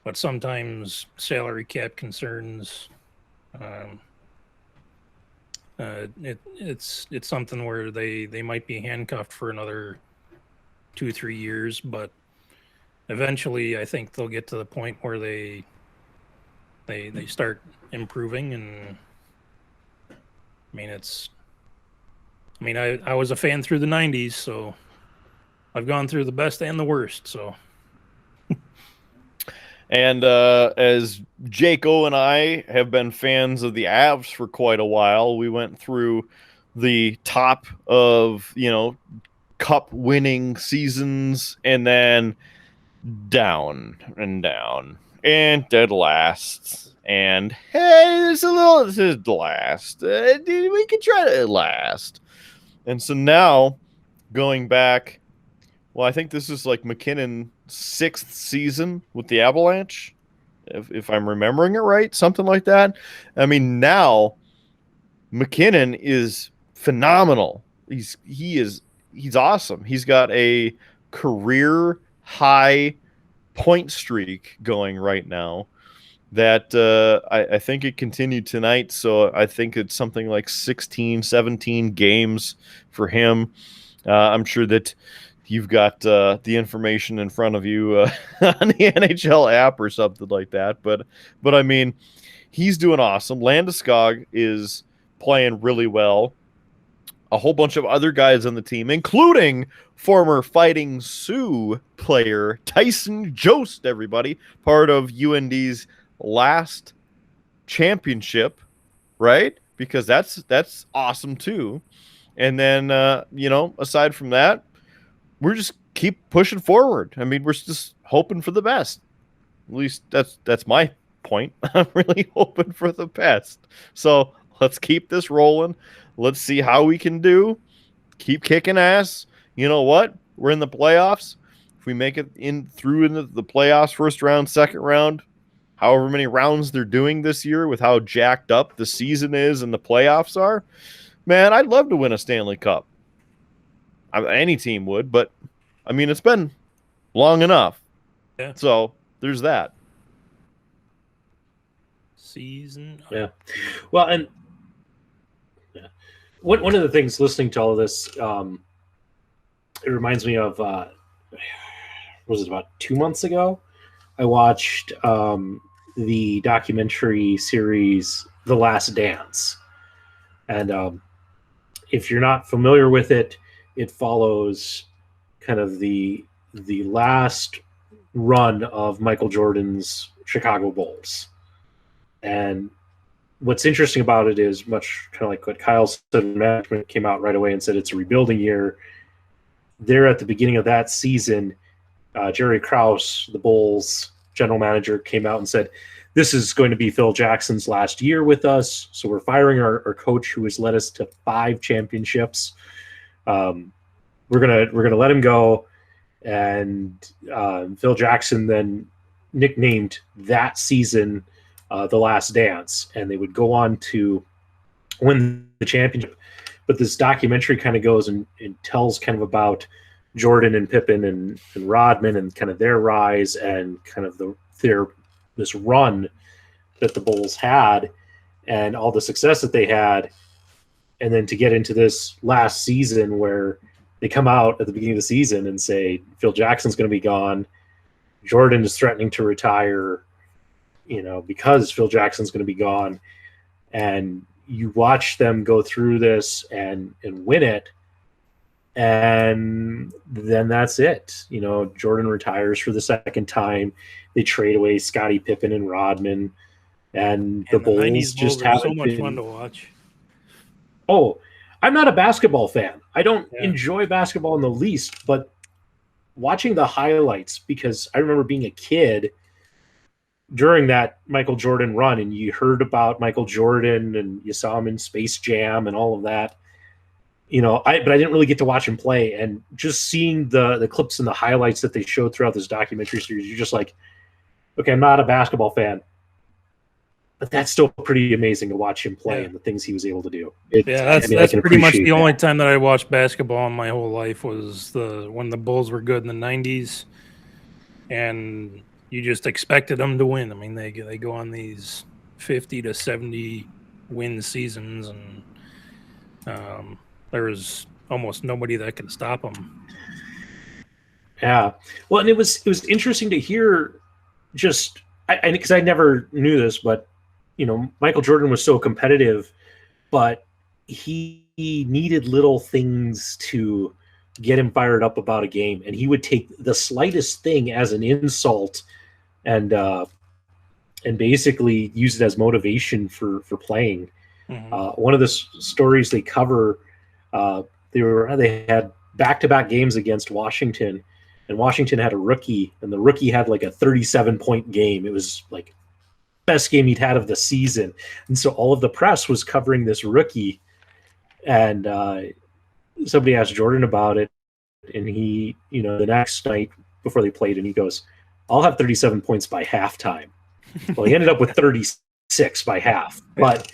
but sometimes salary cap concerns. It's something where they might be handcuffed for another 2-3 years, but eventually I think they'll get to the point where they start improving. And I was a fan through the 90s, so I've gone through the best and the worst. So And as Jaco and I have been fans of the Avs for quite a while, we went through the top of, cup winning seasons, and then down and down and dead last. And hey, this is last. We could try to last. And so now going back, well, I think this is like McKinnon's 6th season with the Avalanche, if I'm remembering it right, something like that. I mean, now McKinnon is phenomenal. He's awesome. He's got a career high point streak going right now that I think it continued tonight. So I think it's something like 16, 17 games for him. I'm sure that you've got the information in front of you on the NHL app or something like that. But I mean, he's doing awesome. Landeskog is playing really well. A whole bunch of other guys on the team, including former Fighting Sioux player Tyson Jost, everybody, part of UND's last championship, right? Because that's awesome too. And then, aside from that, we're just keep pushing forward. I mean, we're just hoping for the best. At least that's my point. I'm really hoping for the best. So let's keep this rolling. Let's see how we can do. Keep kicking ass. You know what? We're in the playoffs. If we make it through into the playoffs, first round, second round, however many rounds they're doing this year with how jacked up the season is and the playoffs are, man, I'd love to win a Stanley Cup. Any team would, but I mean, it's been long enough. Yeah. So there's that. Season. Yeah. Well, and yeah. One of the things listening to all of this, it reminds me of, was it about 2 months ago? I watched the documentary series The Last Dance. And if you're not familiar with it, it follows kind of the last run of Michael Jordan's Chicago Bulls. And what's interesting about it is much kind of like what Kyle said, management came out right away and said it's a rebuilding year. There at the beginning of that season, Jerry Krause, the Bulls general manager, came out and said, this is going to be Phil Jackson's last year with us. So we're firing our coach who has led us to 5 championships. We're gonna let him go. And Phil Jackson then nicknamed that season The Last Dance, and they would go on to win the championship. But this documentary kind of goes and tells kind of about Jordan and Pippen and Rodman and kind of their rise and kind of this run that the Bulls had and all the success that they had. And then to get into this last season where they come out at the beginning of the season and say Phil Jackson's going to be gone, Jordan is threatening to retire, because Phil Jackson's going to be gone, and you watch them go through this and win it, and then that's it. Jordan retires for the second time. They trade away Scottie Pippen and Rodman, and the Bulls 90s just Bulls are haven't so much been fun to watch. Oh, I'm not a basketball fan. I don't enjoy basketball in the least, but watching the highlights, because I remember being a kid during that Michael Jordan run, and you heard about Michael Jordan and you saw him in Space Jam and all of that. But I didn't really get to watch him play, and just seeing the clips and the highlights that they showed throughout this documentary series, you're just like, okay, I'm not a basketball fan, but that's still pretty amazing to watch him play and the things he was able to do. That's pretty much the only time that I watched basketball in my whole life was when the Bulls were good in the 90s, and you just expected them to win. I mean, they go on these 50 to 70 win seasons, and there was almost nobody that could stop them. Yeah, well, and it was interesting to hear, just because I never knew this, but Michael Jordan was so competitive, but he needed little things to get him fired up about a game, and he would take the slightest thing as an insult and basically use it as motivation for playing. Mm-hmm. One of the stories they cover, they had back-to-back games against Washington, and Washington had a rookie, and the rookie had like a 37-point game. It was like best game he'd had of the season, and so all of the press was covering this rookie, and somebody asked Jordan about it, and he, the next night before they played, and he goes, I'll have 37 points by halftime. Well, he ended up with 36 by half, but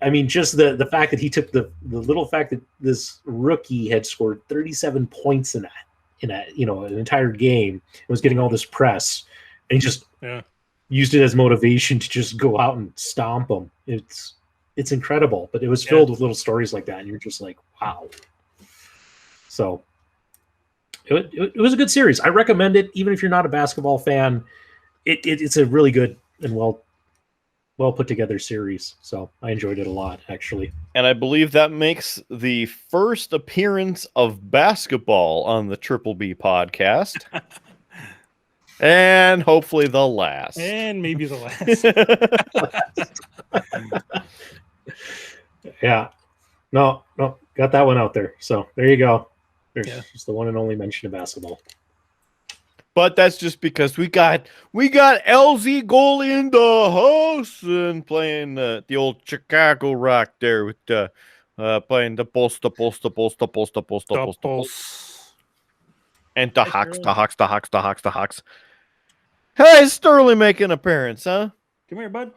I mean, just the fact that he took the little fact that this rookie had scored 37 points in an entire game and was getting all this press, and he just used it as motivation to just go out and stomp them. It's incredible, but it was filled with little stories like that, and you're just like, wow. So it was a good series. I recommend it, even if you're not a basketball fan. It's a really good and well put together series. So I enjoyed it a lot, actually. And I believe that makes the first appearance of basketball on the Triple B podcast. And hopefully the last. And maybe the last. Yeah. No, got that one out there. So there you go. There's just the one and only mention of basketball. But that's just because we got LZ goalie in the house and playing the old Chicago rock there with playing the post. And the Hawks. Hey, Sterling making an appearance, huh? Come here, bud.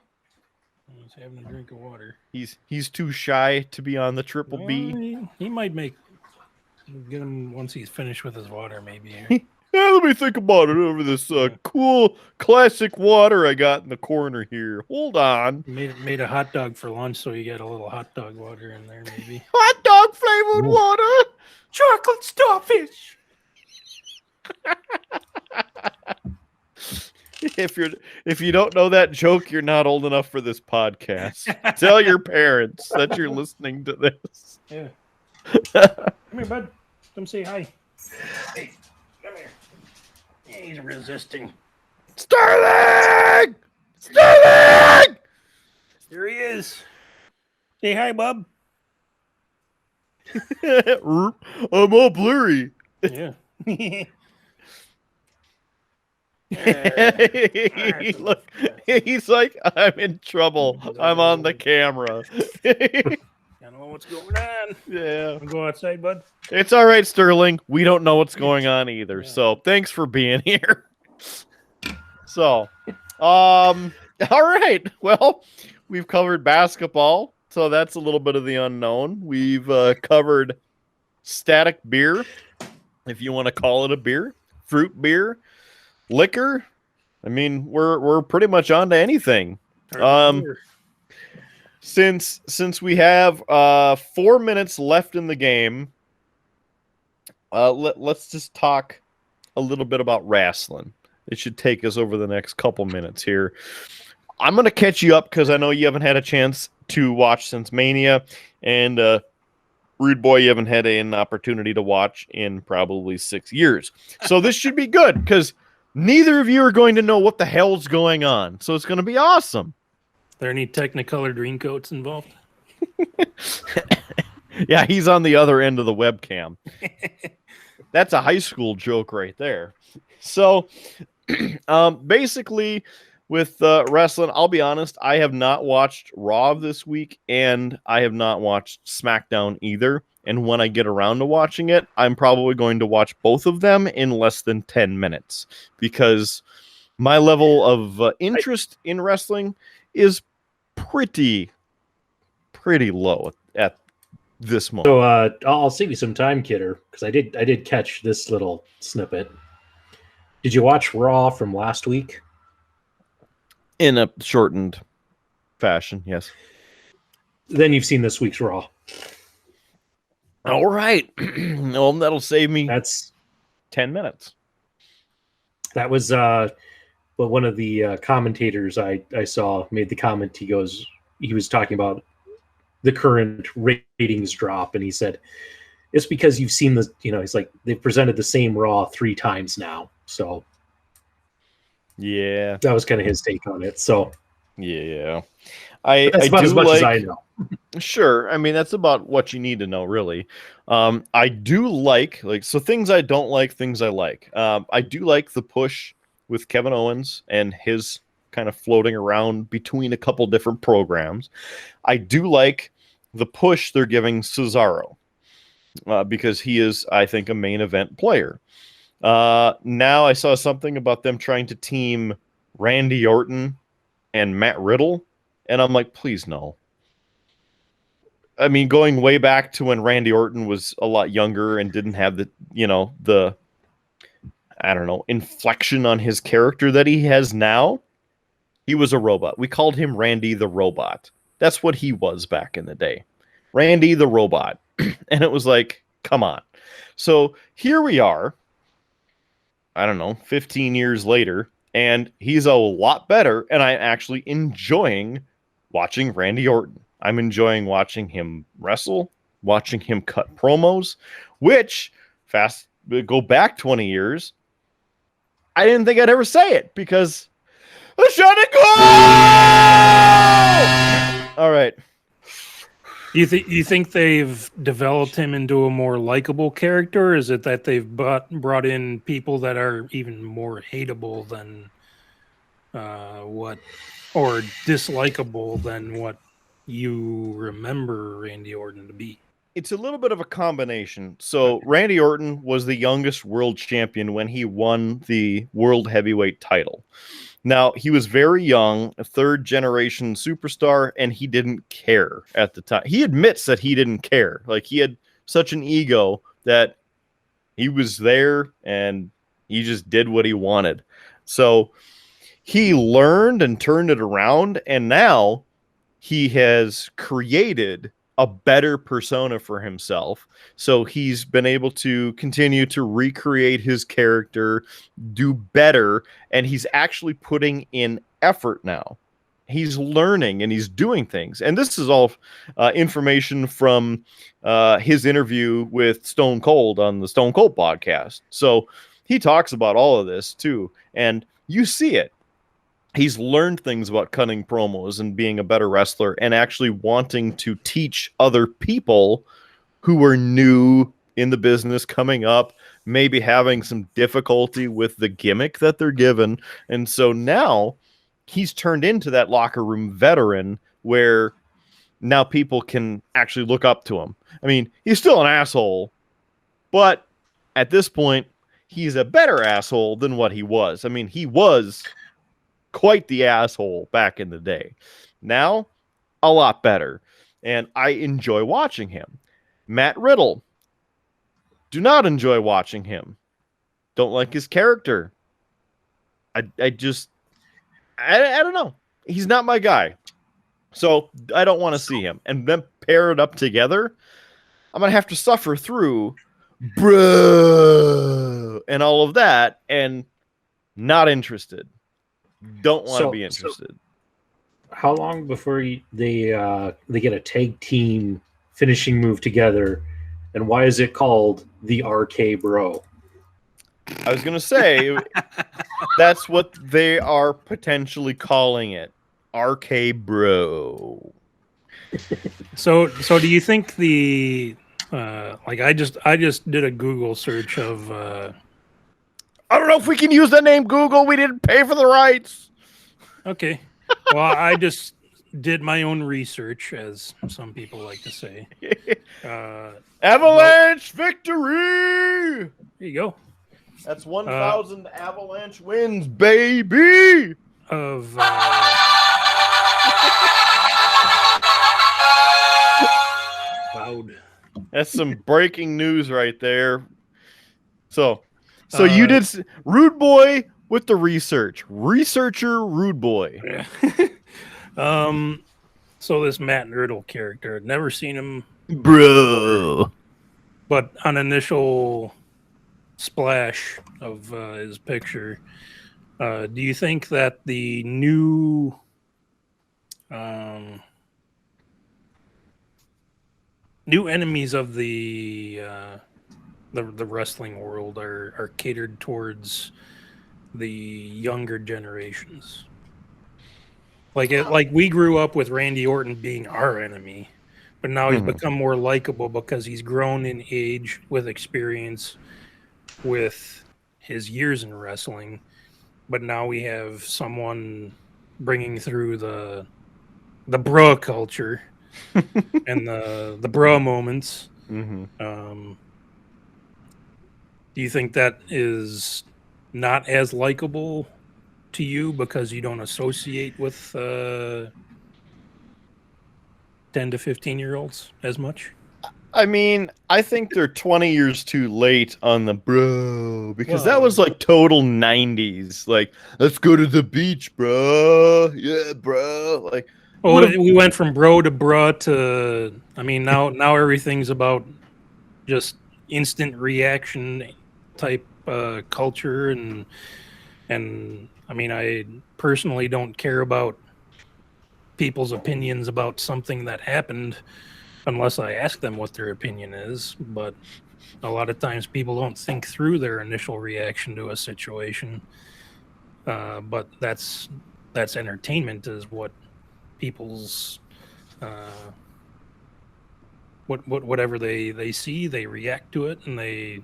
He's having a drink of water. He's too shy to be on the Triple B. He might get him once he's finished with his water, maybe. let me think about it over this cool classic water I got in the corner here. Hold on. Made a hot dog for lunch, so you get a little hot dog water in there, maybe. Hot dog flavored water. Chocolate starfish. If you don't know that joke, you're not old enough for this podcast. Tell your parents that you're listening to this. Yeah. Come here, bud. Come say hi. Hey, come here. Yeah, he's resisting. Sterling! Sterling! There he is. Say hi, bub. I'm all blurry. Yeah. Look, he's like, I'm in trouble. I'm on the camera. I don't know what's going on. Yeah. Wanna go outside, bud? It's all right, Sterling. We don't know what's going on either. So thanks for being here. So, all right. Well, we've covered basketball. So that's a little bit of the unknown. We've covered static beer, if you want to call it a beer, fruit beer, liquor. I mean, we're pretty much on to anything. Since we have 4 minutes left in the game, let's just talk a little bit about wrestling. It should take us over the next couple minutes here. I'm going to catch you up because I know you haven't had a chance to watch since Mania, and Rude Boy, you haven't had an opportunity to watch in probably 6 years. So this should be good because neither of you are going to know what the hell's going on. So it's going to be awesome. There any Technicolor green coats involved? Yeah, he's on the other end of the webcam. That's a high school joke right there. So basically with wrestling, I'll be honest, I have not watched Raw this week, and I have not watched SmackDown either. And when I get around to watching it, I'm probably going to watch both of them in less than 10 minutes because my level of interest in wrestling is pretty low at this moment. So I'll save you some time, Kidder, because I did catch this little snippet. Did you watch Raw from last week? In a shortened fashion, yes. Then you've seen this week's Raw. All right. Well, that'll save me That's 10 minutes. That was but one of the commentators I saw made the comment. He was talking about the current ratings drop, and he said it's because you've seen the, he's like, they've presented the same Raw 3 times now. So yeah, that was kind of his take on it. So yeah, that's about as much as I know. Sure. I mean, that's about what you need to know, really. I do like so things I don't like, things I like. I do like the push with Kevin Owens and his kind of floating around between a couple different programs. I do like the push they're giving Cesaro because he is, I think, a main event player. Now I saw something about them trying to team Randy Orton and Matt Riddle, and I'm like, please no. I mean, going way back to when Randy Orton was a lot younger and didn't have the I don't know, inflection on his character that he has now. He was a robot. We called him Randy the Robot. That's what he was back in the day. Randy the Robot. And it was like, come on. So here we are, I don't know, 15 years later, and he's a lot better, and I'm actually enjoying watching Randy Orton. I'm enjoying watching him wrestle, watching him cut promos, which, go back 20 years, I didn't think I'd ever say it, because all right. You think they've developed him into a more likable character? Or is it that they've brought in people that are even more hateable than or dislikable than what you remember Randy Orton to be? It's a little bit of a combination. So Randy Orton was the youngest world champion when he won the world heavyweight title. Now, he was very young, a third-generation superstar, and he didn't care at the time. He admits that he didn't care. Like, he had such an ego that he was there, and He just did what he wanted. So he learned and turned it around, and now he has created a better persona for himself. So he's been able to continue to recreate his character, do better, and he's actually putting in effort now. He's learning and he's doing things. And this is all information from his interview with Stone Cold on the Stone Cold podcast. So he talks about all of this too. And you see it. He's learned things about cutting promos and being a better wrestler and actually wanting to teach other people who are new in the business coming up, maybe having some difficulty with the gimmick that they're given. And so now he's turned into that locker room veteran where now people can actually look up to him. I mean, he's still an asshole, but at this point, he's a better asshole than what he was. I mean, he was quite the asshole back in the day. Now, a lot better. And I enjoy watching him. Matt Riddle. Do not enjoy watching him. Don't like his character. I don't know. He's not my guy. So I don't want to see him. And then pair it up together, I'm going to have to suffer through bro and all of that and not interested. Don't want to be interested. How long before they get a tag team finishing move together, and why is it called the RK Bro? I was gonna say that's what they are potentially calling it, RK Bro. So do you think the like I just did a Google search of I don't know if we can use the name Google. We didn't pay for the rights. Okay. Well, I just did my own research, as some people like to say. Avalanche victory! There you go. That's 1,000 Avalanche wins, baby! Of loud. That's some breaking news right there. So you did Rudeboy with the research. Researcher Rudeboy. So this Matt Riddle character, I'd never seen him, Bro. but on initial splash of his picture, do you think that the new enemies of the wrestling world are catered towards the younger generations? Like we grew up with Randy Orton being our enemy, but now he's become more likable because he's grown in age, with experience, with his years in wrestling. But now we have someone bringing through the bra culture and the bra moments. Do you think that is not as likable to you because you don't associate with 10 to 15-year-olds as much? I mean, I think they're 20 years too late on the bro, because that was like total 90s. Like, let's go to the beach, bro. Yeah, bro. Like, we went from bro to bruh to, I mean, now everything's about just instant reaction type culture, and I mean, I personally don't care about people's opinions about something that happened unless I ask them what their opinion is. But a lot of times people don't think through their initial reaction to a situation. But that's entertainment, is what people's whatever they see, they react to it, and they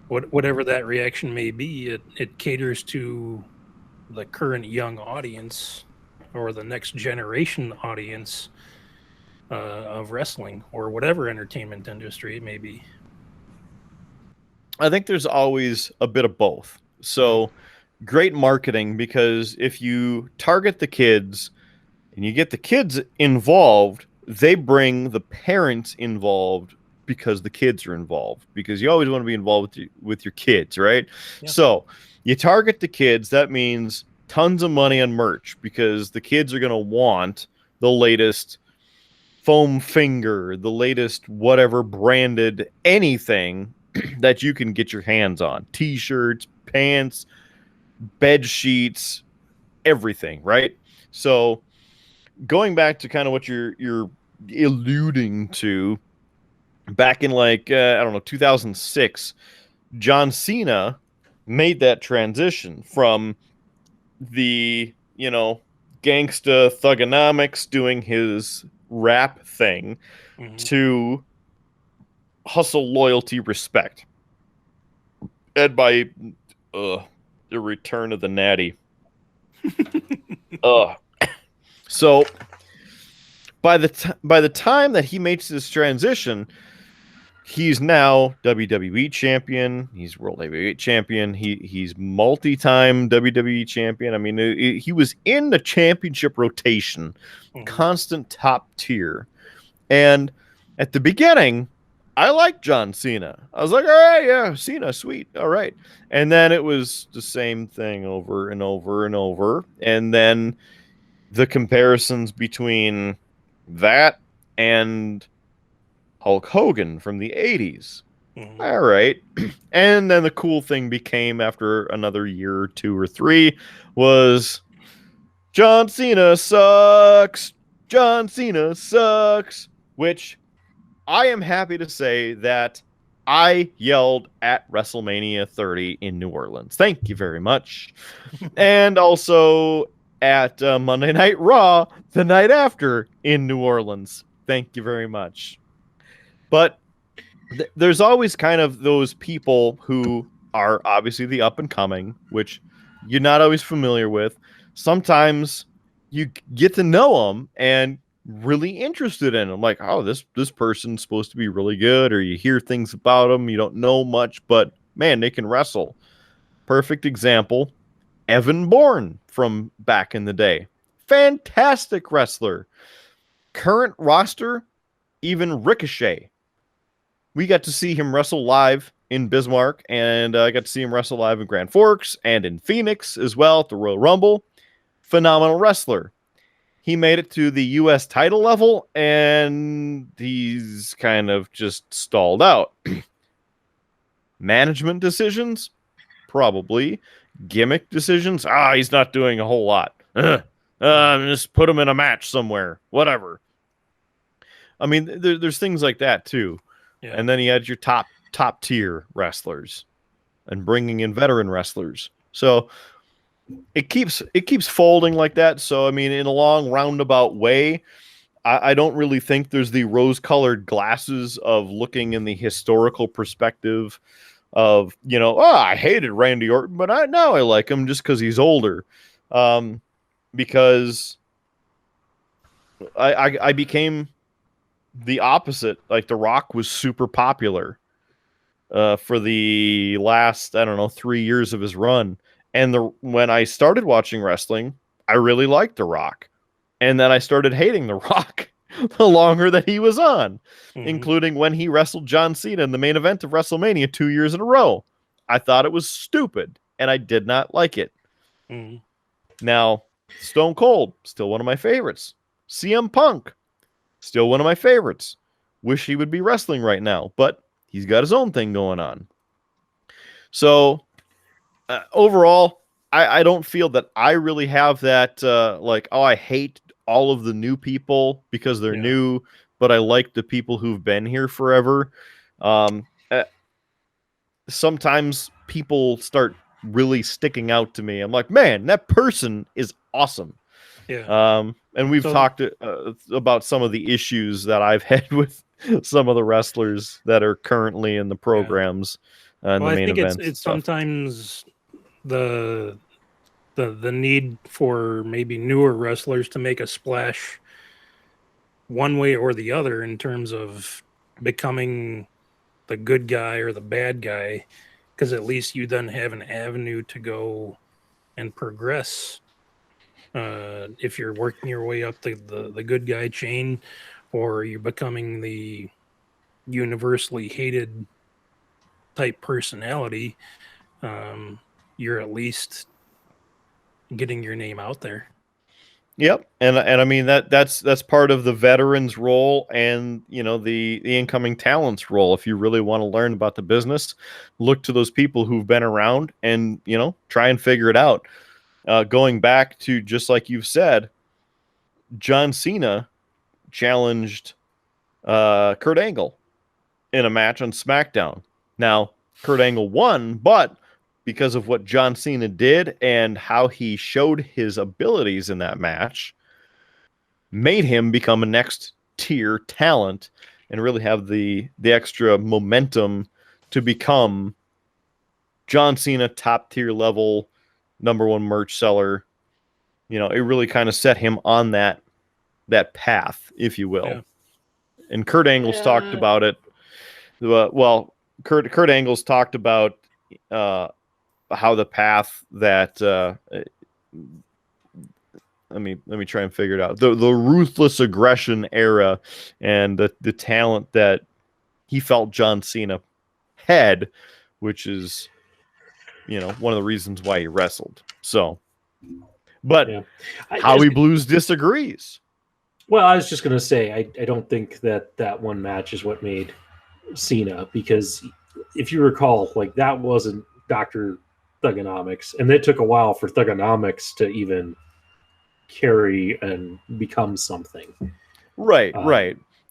whatever that reaction may be, it caters to the current young audience or the next generation audience of wrestling or whatever entertainment industry it may be. I think there's always a bit of both. So great marketing, because if you target the kids and you get the kids involved, they bring the parents involved because the kids are involved, because you always want to be involved with your kids, right? Yeah. So you target the kids. That means tons of money on merch, because the kids are going to want the latest foam finger, the latest whatever branded anything that you can get your hands on. T-shirts, pants, bed sheets, everything, right? So going back to kind of what you're alluding to, back in like I don't know, 2006, John Cena made that transition from the, gangsta thugonomics doing his rap thing Mhm. to hustle, loyalty, respect. And by the return of the natty. So by the time that he makes this transition, he's now WWE champion. He's World Heavyweight champion. He's multi-time WWE champion. I mean, he was in the championship rotation, constant top tier. And at the beginning, I liked John Cena. I was like, all right, yeah, Cena, sweet, all right. And then it was the same thing over and over and over. And then the comparisons between that and Hulk Hogan from the 80s. All right. And then the cool thing became, after another year or 2 or 3, was John Cena sucks. John Cena sucks. Which I am happy to say that I yelled at WrestleMania 30 in New Orleans. Thank you very much. And also at Monday Night Raw the night after in New Orleans. Thank you very much. But there's always kind of those people who are obviously the up and coming, which you're not always familiar with. Sometimes you get to know them and really interested in them. Like, oh, this person's supposed to be really good, or you hear things about them. You don't know much, but man, they can wrestle. Perfect example, Evan Bourne from back in the day. Fantastic wrestler. Current roster, even Ricochet. We got to see him wrestle live in Bismarck, and I got to see him wrestle live in Grand Forks and in Phoenix as well at the Royal Rumble. Phenomenal wrestler. He made it to the U.S. title level, and he's kind of just stalled out. Management decisions? Probably. Gimmick decisions? He's not doing a whole lot. Just put him in a match somewhere. Whatever. I mean, there's things like that, too. Yeah. And then you had your top tier wrestlers and bringing in veteran wrestlers. So it keeps folding like that. So, I mean, in a long roundabout way, I don't really think there's the rose-colored glasses of looking in the historical perspective of, I hated Randy Orton, but now I like him just because he's older. Because I became the opposite. Like, The Rock was super popular for the last, 3 years of his run. And when I started watching wrestling, I really liked The Rock. And then I started hating The Rock the longer that he was on, including when he wrestled John Cena in the main event of WrestleMania 2 years in a row. I thought it was stupid, and I did not like it. Now, Stone Cold, still one of my favorites. CM Punk, still one of my favorites. Wish he would be wrestling right now, but he's got his own thing going on. So, overall, I don't feel that I really have that, I hate all of the new people because they're new, but I like the people who've been here forever. Sometimes people start really sticking out to me. I'm like, man, that person is awesome. Yeah. And we've talked about some of the issues that I've had with some of the wrestlers that are currently in the programs and the main events. It's sometimes the need for maybe newer wrestlers to make a splash one way or the other in terms of becoming the good guy or the bad guy, because at least you then have an avenue to go and progress. If you're working your way up the good guy chain, or you're becoming the universally hated type personality, you're at least getting your name out there. Yep, and I mean that's part of the veterans role, and the incoming talents role. If you really want to learn about the business, look to those people who've been around, and try and figure it out. Going back to, just like you've said, John Cena challenged Kurt Angle in a match on SmackDown. Now, Kurt Angle won, but because of what John Cena did and how he showed his abilities in that match, made him become a next tier talent and really have the extra momentum to become John Cena, top tier level, #1 merch seller. It really kind of set him on that path, if you will. Yeah. And Kurt Angle's talked about it. Well, Kurt Angle's talked about how the path that let me try and figure it out. The ruthless aggression era and the talent that he felt John Cena had, which is one of the reasons why he wrestled. So, but Howie Blues disagrees. Well, I was just going to say, I don't think that one match is what made Cena, because if you recall, like, that wasn't Dr. Thugonomics, and it took a while for Thugonomics to even carry and become something. Right.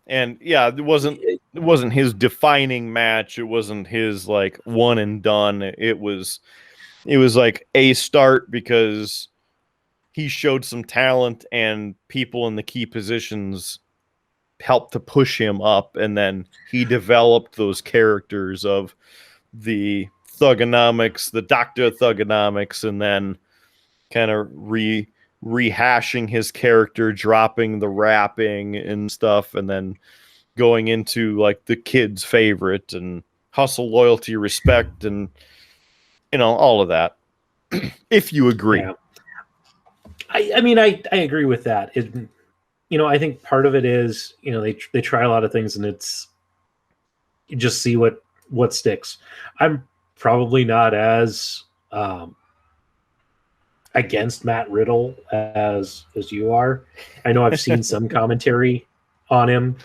And yeah, it wasn't his defining match. It wasn't his like one and done. It was like a start because he showed some talent and people in the key positions helped to push him up, and then he developed those characters of the Thugonomics, the Dr. Thugonomics, and then kind of rehashing his character, dropping the rapping and stuff, and then going into like the kid's favorite and hustle, loyalty, respect, and all of that. If you agree. Yeah. I mean, I agree with that. I think part of it is, they try a lot of things, and it's, you just see what sticks. I'm probably not as against Matt Riddle as you are. I know I've seen some commentary on him,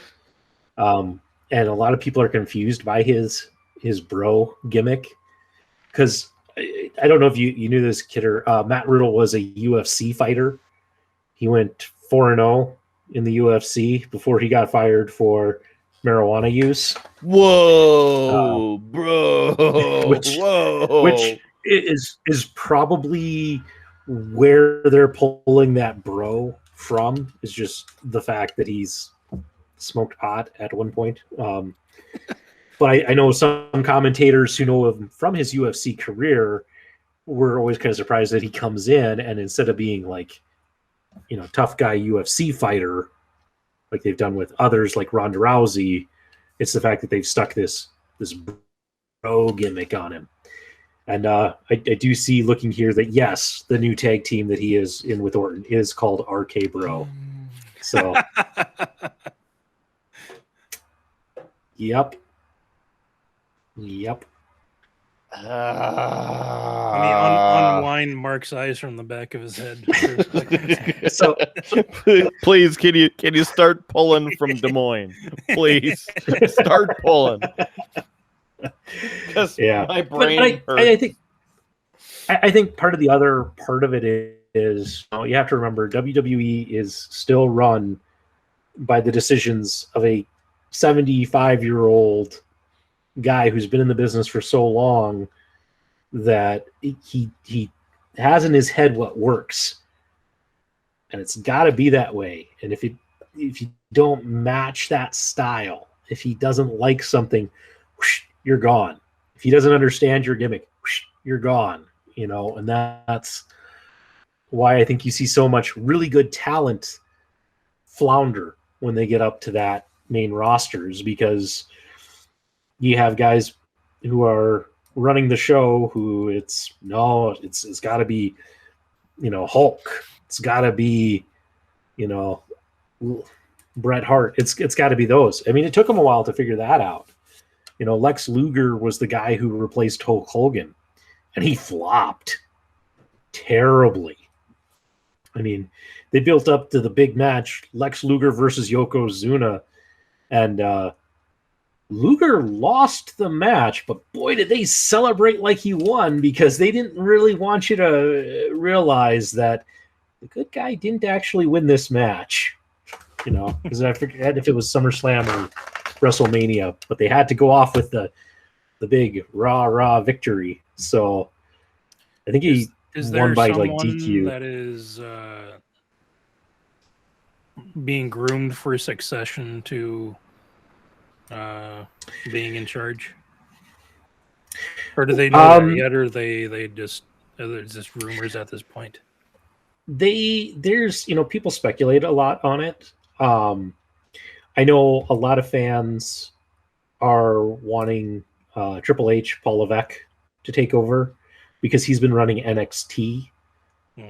and a lot of people are confused by his bro gimmick, because I don't know if you knew this, Kidder. Matt Riddle was a UFC fighter. He went 4-0 in the UFC before he got fired for marijuana use. Whoa, bro! Which is probably where they're pulling that bro from, is just the fact that he's smoked pot at one point. But I know some commentators who know him from his UFC career were always kind of surprised that he comes in, and instead of being like, tough guy UFC fighter, like they've done with others like Ronda Rousey, it's the fact that they've stuck this bro gimmick on him. And I do see, looking here, that yes, the new tag team that he is in with Orton is called RK Bro. So, yep. Let me unwind Mark's eyes from the back of his head. So, please, can you start pulling from Des Moines? Please start pulling. Yeah, my brain but I think part of the other part of it is you have to remember, WWE is still run by the decisions of a 75-year-old guy who's been in the business for so long that he has in his head what works, and it's got to be that way. And if you don't match that style, if he doesn't like something, whoosh, you're gone. If he doesn't understand your gimmick, whoosh, you're gone. And that's why I think you see so much really good talent flounder when they get up to that main rosters, because you have guys who are running the show who it's got to be, Hulk. It's got to be, Bret Hart. It's got to be those. I mean, it took him a while to figure that out. You know, Lex Luger was the guy who replaced Hulk Hogan, and he flopped terribly. I mean, they built up to the big match, Lex Luger versus Yokozuna, and Luger lost the match, but boy, did they celebrate like he won, because they didn't really want you to realize that the good guy didn't actually win this match. You know, because I forget if it was SummerSlam or WrestleMania, but they had to go off with the big rah victory. So I think he won by like DQ. That is being groomed for succession to being in charge, or do they know that yet, or they just there's just rumors at this point? There's people speculate a lot on it. I know a lot of fans are wanting Triple H, Paul Levesque, to take over because he's been running NXT,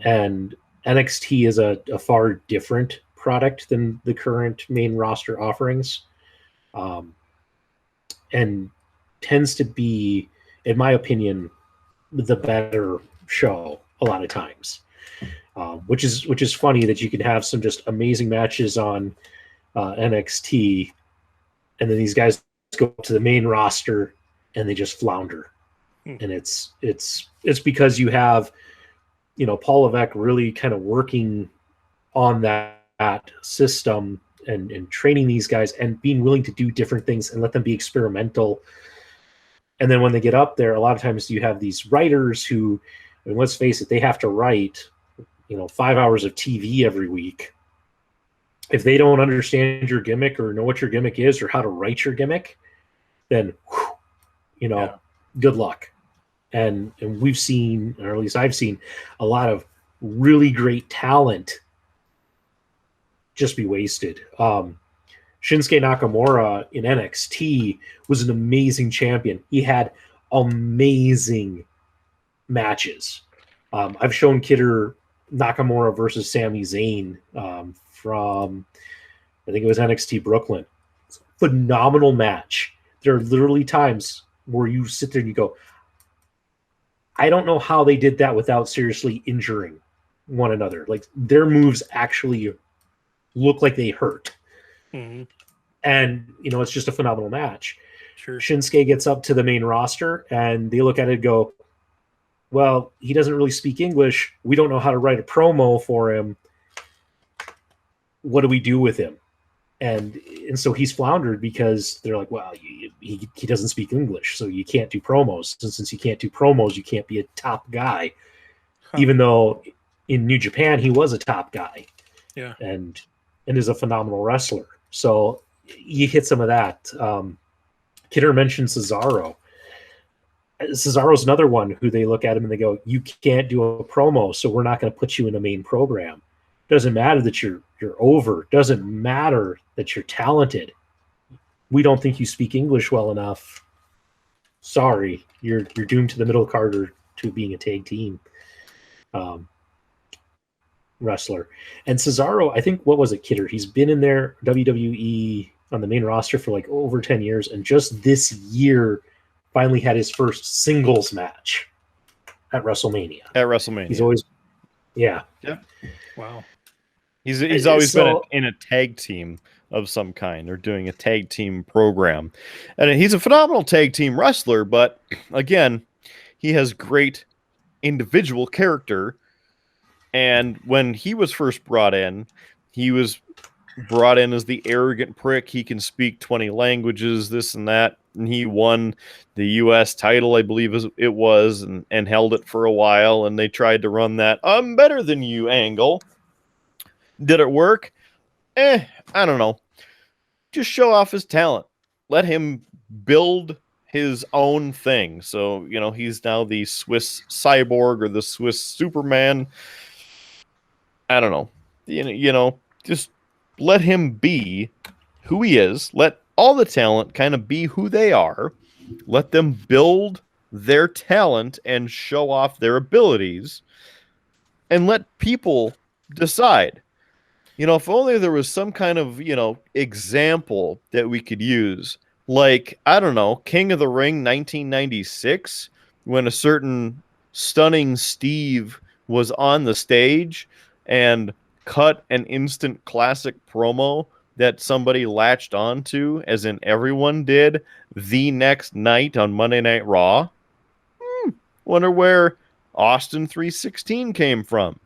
and NXT is a far different product than the current main roster offerings, and tends to be, in my opinion, the better show a lot of times. Which is funny that you can have some just amazing matches on NXT, and then these guys go to the main roster and they just flounder. And it's because you have Paul Levesque really kind of working on that system and training these guys and being willing to do different things and let them be experimental. And then when they get up there, a lot of times you have these writers who, and let's face it, they have to write 5 hours of TV every week. If they don't understand your gimmick or know what your gimmick is or how to write your gimmick, then, good luck. And we've seen, or at least I've seen, a lot of really great talent just be wasted. Shinsuke Nakamura in NXT was an amazing champion. He had amazing matches. I've shown Kidder Nakamura versus Sami Zayn from, I think it was NXT Brooklyn. Phenomenal match. There are literally times where you sit there and you go, I don't know how they did that without seriously injuring one another. Like, their moves actually look like they hurt. Mm-hmm. And, it's just a phenomenal match. Sure. Shinsuke gets up to the main roster and they look at it and go, well, he doesn't really speak English. We don't know how to write a promo for him. What do we do with him? And so he's floundered because they're like, well, he doesn't speak English, so you can't do promos. And since you can't do promos, you can't be a top guy. Even though in New Japan, he was a top guy. Yeah. And is a phenomenal wrestler. So you hit some of that. Kidder mentioned Cesaro. Cesaro's another one who they look at him and they go, you can't do a promo, so we're not going to put you in a main program. Doesn't matter that you're over. Doesn't matter that you're talented. We don't think you speak English well enough. Sorry, you're doomed to the middle card or to being a tag team wrestler. And Cesaro, I think, what was it, Kidder? He's been in there WWE on the main roster for like over 10 years, and just this year finally had his first singles match at WrestleMania. He's always, yeah. Wow. He's always been in a tag team of some kind, or doing a tag team program. And he's a phenomenal tag team wrestler, but again, he has great individual character. And when he was first brought in, he was brought in as the arrogant prick. He can speak 20 languages, this and that. And he won the U.S. title, I believe it was, and held it for a while. And they tried to run that I'm better than you angle. Did it work? I don't know. Just show off his talent. Let him build his own thing. So, he's now the Swiss cyborg or the Swiss Superman. I don't know. Just let him be who he is. Let all the talent kind of be who they are. Let them build their talent and show off their abilities. And let people decide. if only there was some kind of, example that we could use. Like, I don't know, King of the Ring 1996, when a certain stunning Steve was on the stage and cut an instant classic promo that somebody latched onto, as in everyone did, the next night on Monday Night Raw. Wonder where Austin 316 came from.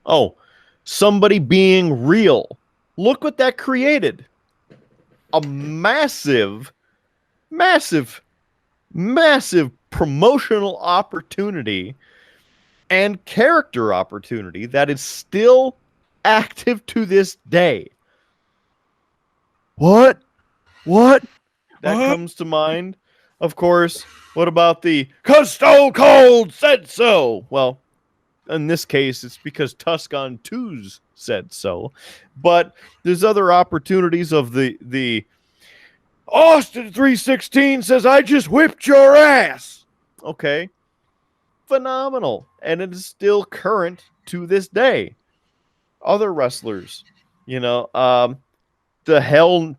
Oh, somebody being real. Look what that created. A massive, massive, massive promotional opportunity and character opportunity that is still active to this day. What? That comes to mind. Of course, what about the "'Cause Stone Cold said so"? Well, in this case, it's because Tuscon 2's said so. But there's other opportunities of the Austin 316 says, "I just whipped your ass." Okay. Phenomenal. And it is still current to this day. Other wrestlers, the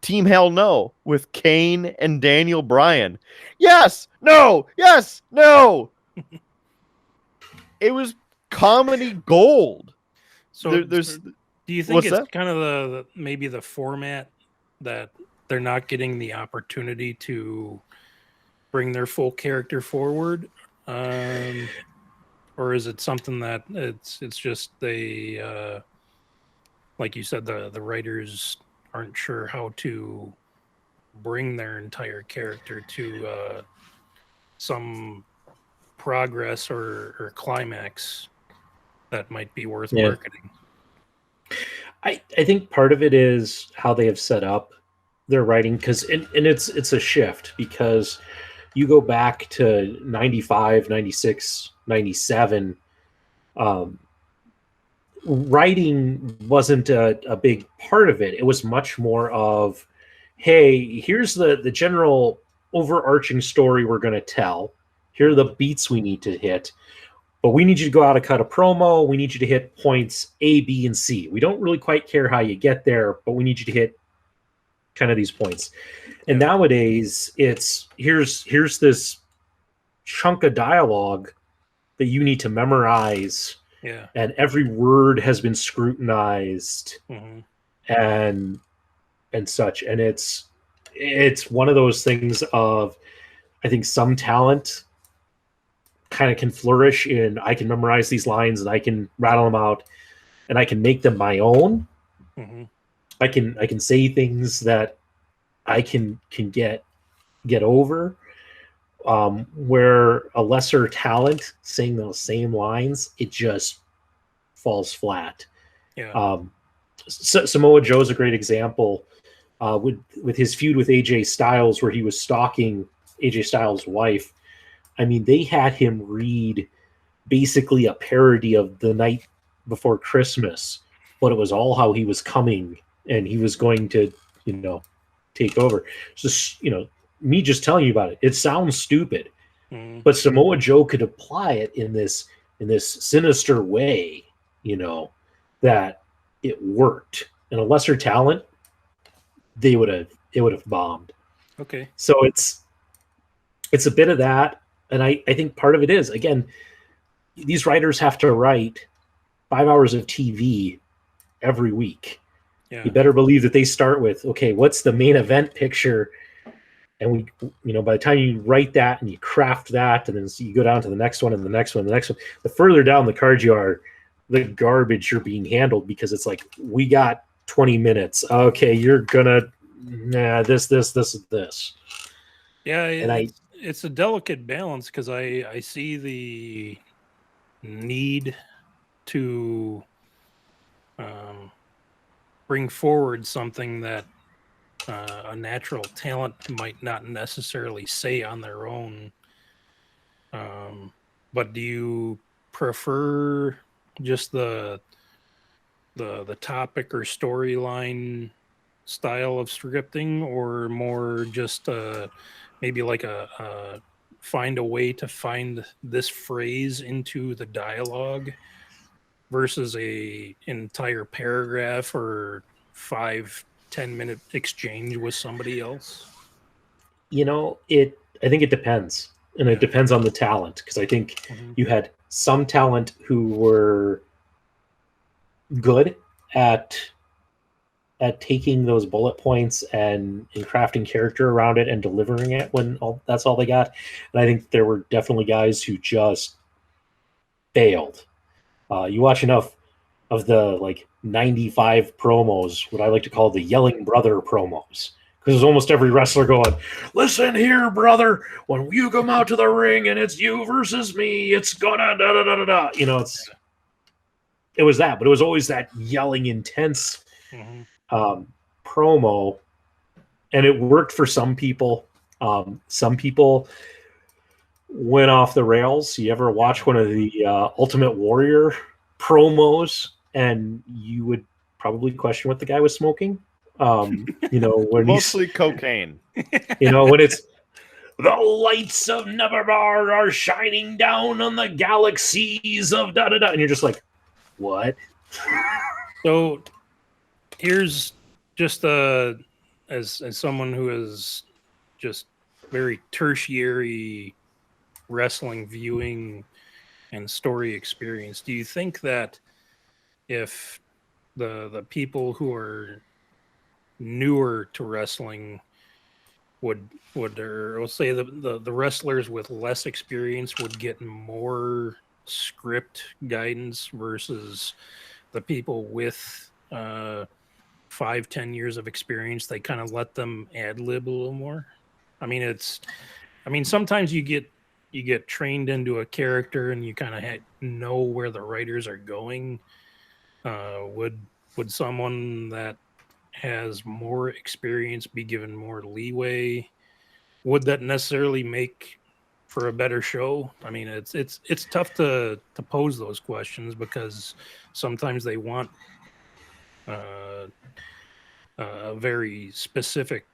Team Hell No with Kane and Daniel Bryan. Yes, no. It was comedy gold. So there's do you think what's it's that? kind of maybe the format that they're not getting the opportunity to bring their full character forward? Or is it something that it's just they like you said, the writers aren't sure how to bring their entire character to some progress or climax that might be worth Yeah. marketing? I think part of it is how they have set up their writing, because and it's a shift, because you go back to 95, 96, 97, writing wasn't a big part of it. It was much more of, hey, here's the general overarching story we're going to tell. Here are the beats we need to hit. But we need you to go out and cut a promo. We need you to hit points A, B, and C. We don't really quite care how you get there, but we need you to hit kind of these points. And nowadays, it's here's this chunk of dialogue that you need to memorize, Yeah. and every word has been scrutinized Mm-hmm. and such. And it's one of those things of, I think some talent kind of can flourish in, I can memorize these lines and I can rattle them out and I can make them my own. Mm-hmm. I can say things that I can get over. Where a lesser talent saying those same lines, it just falls flat. Yeah. Samoa Joe's a great example, with his feud with AJ Styles, where he was stalking AJ Styles' wife. I mean, they had him read basically a parody of The Night Before Christmas, but it was all how he was coming and he was going to, take over. Just, me just telling you about it, it sounds stupid, Mm-hmm. but Samoa Joe could apply it in this sinister way, that it worked. And a lesser talent, it would have bombed. Okay. So it's a bit of that. And I think part of it is, again, these writers have to write 5 hours of TV every week. Yeah. You better believe that they start with, okay, what's the main event picture? And by the time you write that and you craft that, and then you go down to the next one and the next one, and the next one, the further down the card you are, the garbage you're being handled, because it's like, we got 20 minutes. Okay, you're gonna, this. Yeah. And it's a delicate balance, because I see the need to bring forward something that a natural talent might not necessarily say on their own. But do you prefer just the topic or storyline style of scripting, or more just maybe like a find a way to find this phrase into the dialogue? versus a entire paragraph or 5-10 minute exchange with somebody else? I think it depends, and it depends on the talent, because I think you had some talent who were good at taking those bullet points and crafting character around it and delivering it when that's all they got. And I think there were definitely guys who just failed. You watch enough of the 95 promos, what I like to call the yelling brother promos, because there's almost every wrestler going, "Listen here, brother, when you come out to the ring and it's you versus me, it's gonna da da da da da." It was that, but it was always that yelling, intense promo, and it worked for some people. Some people went off the rails. You ever watch one of the Ultimate Warrior promos, and you would probably question what the guy was smoking? When Mostly cocaine. When it's the lights of Nevermore are shining down on the galaxies of da da da, and you're just like, what? So here's just as someone who is just very tertiary wrestling viewing and story experience, do you think that if the people who are newer to wrestling would or let's say the wrestlers with less experience would get more script guidance versus the people with 5-10 years of experience, they kind of let them ad-lib a little more? Sometimes you get trained into a character and you kind of know where the writers are going. Would someone that has more experience be given more leeway? Would that necessarily make for a better show? It's tough to pose those questions, because sometimes they want a very specific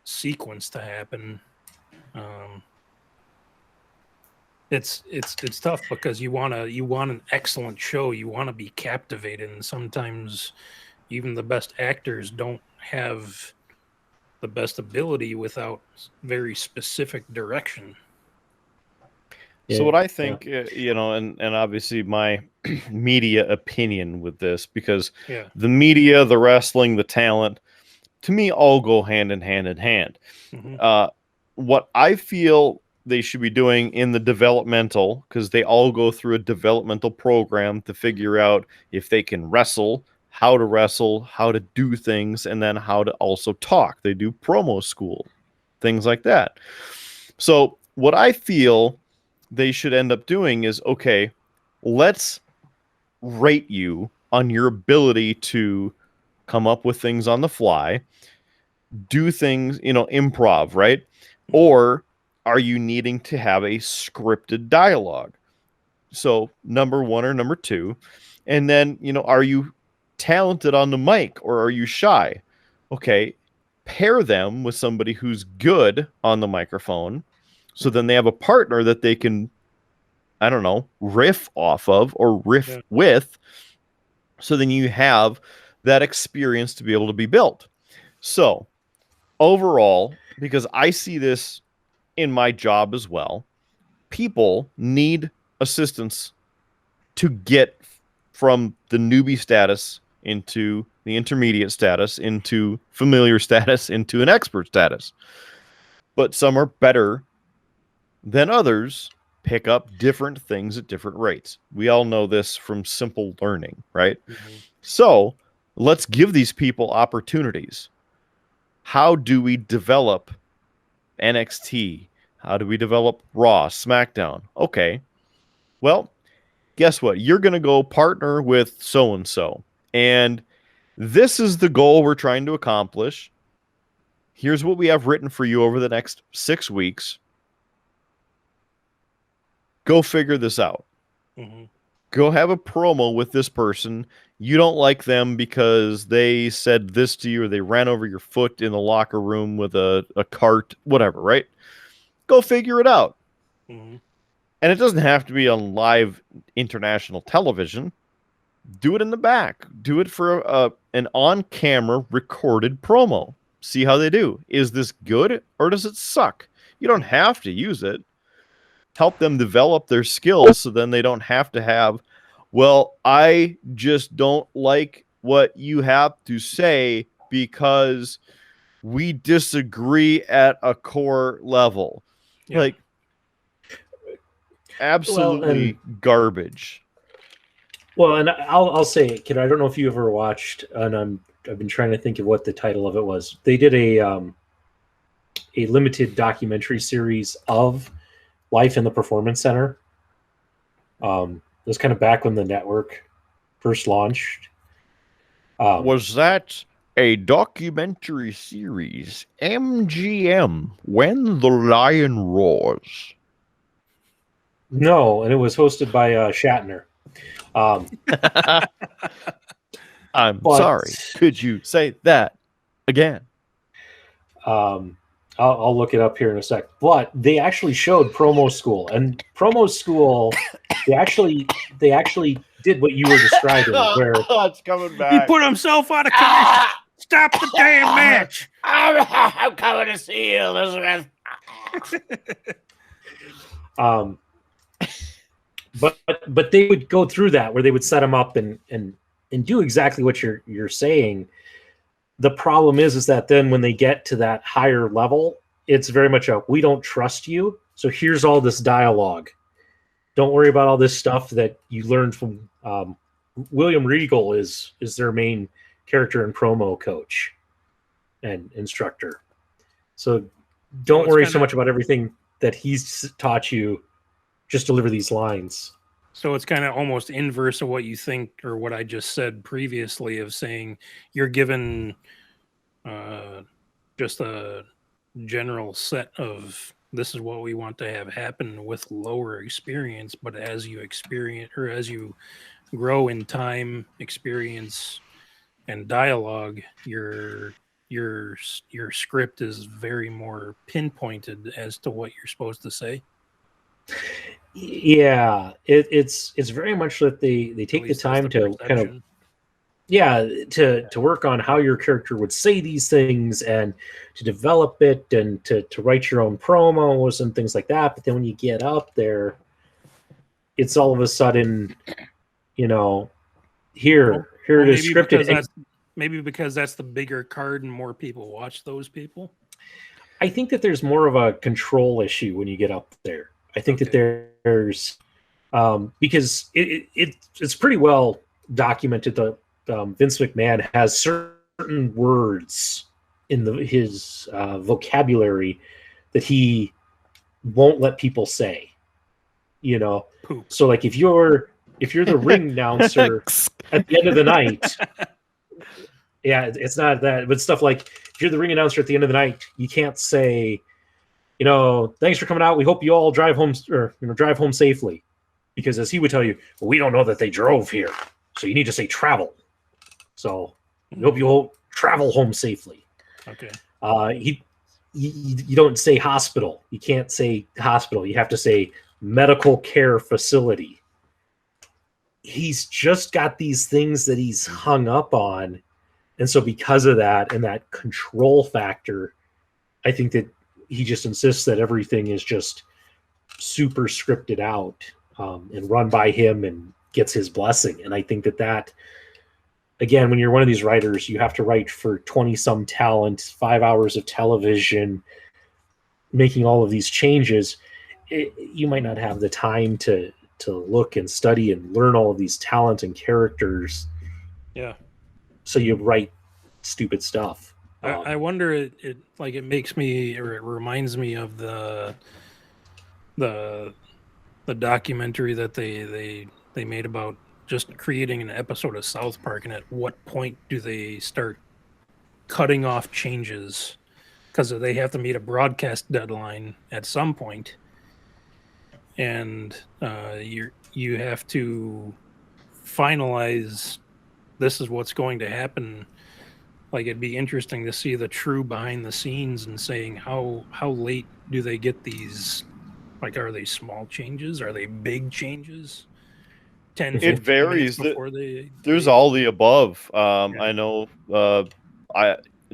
sequence to happen. It's tough because you want an excellent show. You want to be captivated, and sometimes even the best actors don't have the best ability without very specific direction. So what I think, and obviously my media opinion with this, because the media, the wrestling, the talent, to me, all go hand in hand. What I feel they should be doing in the developmental, because they all go through a developmental program to figure out if they can wrestle, how to do things, and then how to also talk. They do promo school, things like that. So what I feel they should end up doing is, okay, let's rate you on your ability to come up with things on the fly, do things, improv, right? Or are you needing to have a scripted dialogue? So number 1 or number 2, and then, are you talented on the mic or are you shy? Okay, pair them with somebody who's good on the microphone, so then they have a partner that they can, riff off of or riff with. So then you have that experience to be able to be built. So overall, because I see this in my job as well, people need assistance to get from the newbie status into the intermediate status, into familiar status, into an expert status. But some are better than others, pick up different things at different rates. We all know this from simple learning, right? So let's give these people opportunities. How do we develop NXT? How do we develop Raw, SmackDown? Okay, well, guess what? You're going to go partner with so-and-so. And this is the goal we're trying to accomplish. Here's what we have written for you over the next 6 weeks. Go figure this out. Go have a promo with this person. You don't like them because they said this to you, or they ran over your foot in the locker room with a cart, whatever, right? Go figure it out. And it doesn't have to be on live international television. do it in the back. Do it for an on-camera recorded promo. See how they do. Is this good or does it suck? You don't have to use it. Help them develop their skills so then they don't have to have, well, I just don't like what you have to say because we disagree at a core level. Yeah. Like, absolutely garbage. Well, and I'll say, kid, I don't know if you ever watched, and I've been trying to think of what the title of it was. They did a limited documentary series of life in the Performance Center. It was kind of back when the network first launched. Was that a documentary series? MGM, When the Lion Roars. No, and it was hosted by Shatner. I'm But- sorry. Could you say that again? I'll look it up here in a sec. But they actually showed Promo School, and Promo School, they actually did what you were describing, where it's coming He back. put himself out of commission. Stop the damn match. I'm coming to see you, Elizabeth. But they would go through that where they would set them up and do exactly what you're saying. The problem is that then when they get to that higher level, it's very much a, we don't trust you, so here's all this dialogue. Don't worry about all this stuff that you learned from William Regal is their main character and promo coach and instructor. So don't worry so much about everything that he's taught you. Just deliver these lines. So it's kind of almost inverse of what you think, or what I just said previously, of saying you're given just a general set of, this is what we want to have happen with lower experience, but as you experience, or as you grow in time, experience, and dialogue, your script is very more pinpointed as to what you're supposed to say. Yeah, it's very much that they take the time to kind of to work on how your character would say these things and to develop it and to write your own promos and things like that. But then when you get up there, it's all of a sudden, here it is scripted. Maybe because that's the bigger card and more people watch those people. I think that there's more of a control issue when you get up there. I think that there's because it's pretty well documented that Vince McMahon has certain words in his vocabulary that he won't let people say. Poop. So like if you're the ring announcer at the end of the night, yeah, it's not that, but stuff like if you're the ring announcer at the end of the night, you can't say, thanks for coming out. We hope you all drive home safely. Because as he would tell you, well, we don't know that they drove here. So you need to say travel. So we hope you all travel home safely. Okay. You don't say hospital. You can't say hospital. You have to say medical care facility. He's just got these things that he's hung up on. And so because of that and that control factor, I think that he just insists that everything is just super scripted out and run by him and gets his blessing. And I think that again, when you're one of these writers, you have to write for 20-some talent, 5 hours of television, making all of these changes. You might not have the time to look and study and learn all of these talent and characters. Yeah. So you write stupid stuff. I wonder, it makes me, or it reminds me of the documentary that they made about just creating an episode of South Park, and at what point do they start cutting off changes because they have to meet a broadcast deadline at some point, and you have to finalize, this is what's going to happen. Like, it'd be interesting to see the true behind the scenes and saying how late do they get these, like, are they small changes? Are they big changes? 10, It 15 varies. minutes before they. There's all the above. Yeah. I know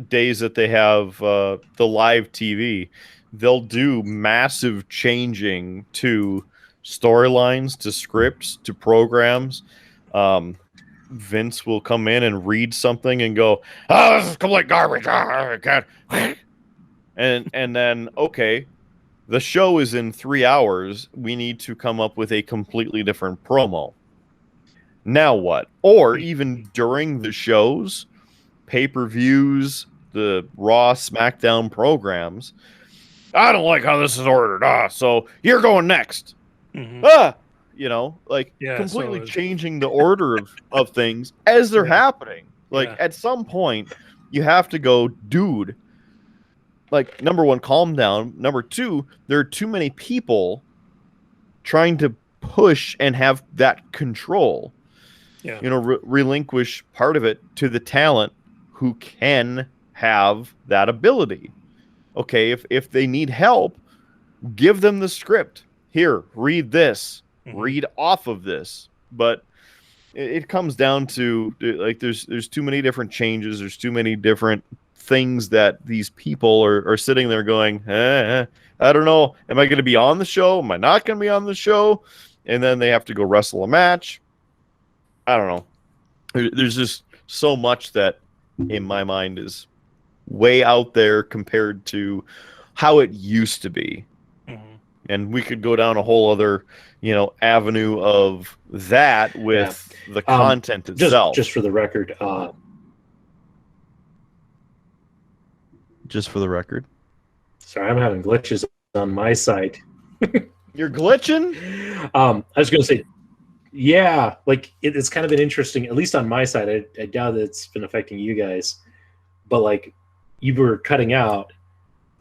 days that they have the live TV, they'll do massive changing to storylines, to scripts, to programs. Vince will come in and read something and go, "Oh, this is complete garbage." I can't. And then, okay, the show is in 3 hours. We need to come up with a completely different promo. Now what? Or even during the shows, pay-per-views, the Raw, SmackDown programs. I don't like how this is ordered. So you're going next. Mhm. Like Yeah, completely so- changing the order of things as they're happening. Like Yeah. at some point, you have to go, dude. Like, number one, calm down. Number two, there are too many people trying to push and have that control. Yeah. Relinquish part of it to the talent who can have that ability. Okay, if they need help, give them the script. Here, read this. Mhm. Read off of this. But it comes down to, like, there's too many different changes. There's too many different things that these people are sitting there going, I don't know. Am I going to be on the show? Am I not going to be on the show? And then they have to go wrestle a match. I don't know. There's just so much that, in my mind, is way out there compared to how it used to be. Mhm. And we could go down a whole other, avenue of that with the content itself. Just for the record, Just for the record. sorry, I'm having glitches on my side. You're glitching? I was going to say, yeah, like it's kind of been interesting, at least on my side. I doubt that it's been affecting you guys, but like you were cutting out,